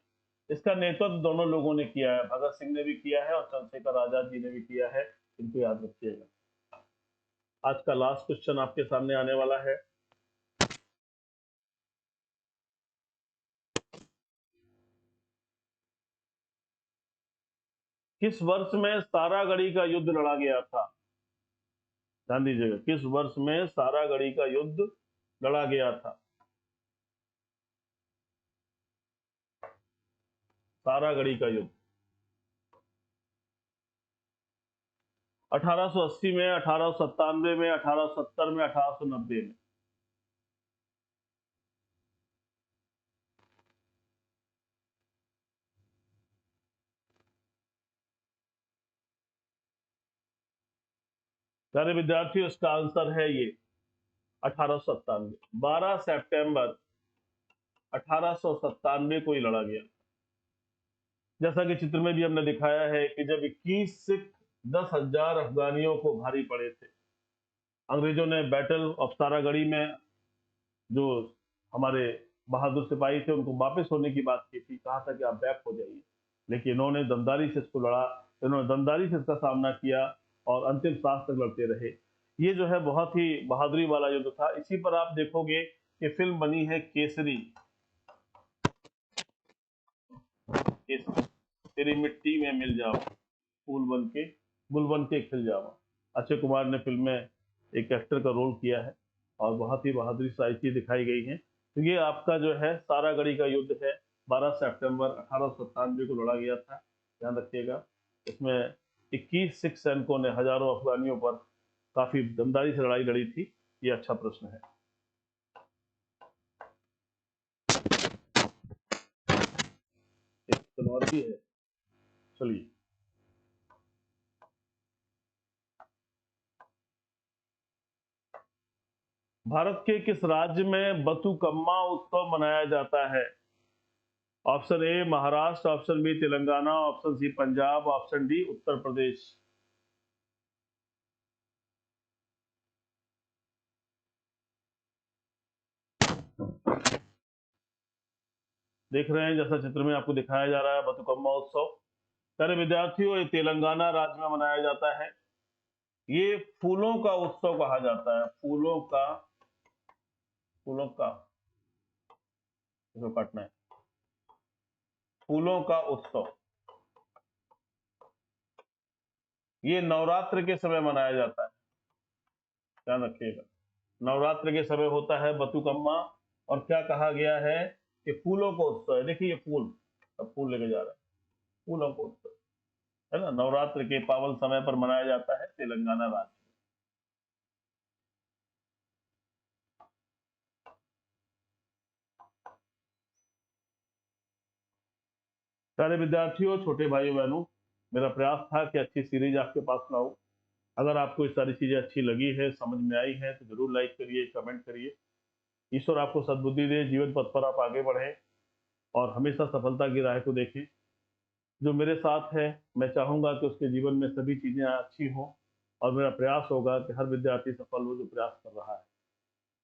इसका नेतृत्व दोनों लोगों ने किया है, भगत सिंह ने भी किया है और चंद्रशेखर आजाद जी ने भी किया है। इनको याद रखिएगा। आज का लास्ट क्वेश्चन आपके सामने आने वाला है। किस वर्ष में सारागढ़ी का युद्ध लड़ा गया था? ध्यान दीजिएगा, किस वर्ष में सारागढ़ी का युद्ध लड़ा गया था? सारागढ़ी का युद्ध 1880 में, 1897 में, 1870 में, 1890 में। प्यारे विद्यार्थियों, इसका आंसर है ये 1897, 12 सितंबर 1897 को ही लड़ा गया। जैसा कि चित्र में भी हमने दिखाया है कि जब 21 सिख 10,000 अफगानियों को भारी पड़े थे, अंग्रेजों ने बैटल ऑफ सारागढ़ी में जो हमारे बहादुर सिपाही थे उनको वापस होने की बात की थी, कहा था कि आप बैक हो जाइए, लेकिन इन्होंने दमदारी से इसको लड़ा, इन्होंने दमदारी से इसका सामना किया और अंतिम सांस तक लड़ते रहे। ये जो है बहुत ही बहादुरी वाला युद्ध था। इसी पर आप देखोगे कि फिल्म बनी है केसरी, तेरी मिट्टी में मिल जाओ, फूल बन के गुल बन के खिल जाओ। अक्षय कुमार ने फिल्म में एक एक्टर का रोल किया है और बहुत ही बहादुरी सारी चीज दिखाई गई है। तो ये आपका जो है सारागढ़ी का युद्ध है, 12 सितंबर 1897 को लड़ा गया था, ध्यान रखिएगा। इसमें 21 सिख सैनिकों ने हजारों अफगानियों पर काफी दमदारी से लड़ाई लड़ी थी। ये अच्छा प्रश्न है। एक सवाल भी है, चलिए। भारत के किस राज्य में बथुकम्मा उत्सव मनाया जाता है? Option A Maharashtra, option B Telangana, option C Punjab, option D Uttar Pradesh. देख रहे हैं जैसा चित्र में आपको दिखाया जा रहा है बथुकम्मा उत्सव। प्यारे विद्यार्थियों, ये तेलंगाना राज्य में मनाया जाता है। ये फूलों का उत्सव कहा जाता है, फूलों का इसको काटना है, फूलों का उत्सव। ये नवरात्र के समय मनाया जाता है, ध्यान रखिएगा। नवरात्र के समय होता है बथुकम्मा। और क्या कहा गया है कि फूलों का उत्सव है। देखिए ये फूल, अब फूल लेके जा रहा है, फूलों का उत्सव है ना, नवरात्र के पावन समय पर मनाया जाता है तेलंगाना राज्य। प्यारे विद्यार्थियों, छोटे भाइयों बहनों, मेरा प्रयास था कि अच्छी सीरीज आपके पास लाऊं। अगर आपको ये सारी चीजें अच्छी लगी है, समझ में आई है, तो जरूर लाइक करिए, कमेंट करिए। ईश्वर आपको सद्बुद्धि दे, जीवन पथ पर आप आगे बढ़ें और हमेशा सफलता की राह को देखें। जो मेरे साथ है, मैं चाहूंगा कि उसके जीवन में सभी चीजें अच्छी हों और मेरा प्रयास होगा कि हर विद्यार्थी सफल हो जो प्रयास कर रहा है।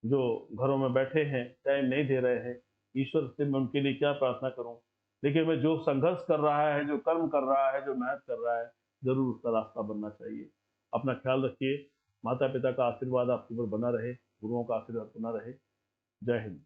जो घरों में बैठे हैं, टाइम नहीं दे रहे हैं, ईश्वर से मैं उनके लिए क्या प्रार्थना करूं, लेकिन मैं जो संघर्ष कर रहा है, जो कर्म कर रहा है, जो मेहनत कर रहा है, जरूर उसका रास्ता बनना चाहिए। अपना ख्याल रखिए, माता पिता का आशीर्वाद आपके ऊपर बना रहे, गुरुओं का आशीर्वाद बना रहे। जय हिंद।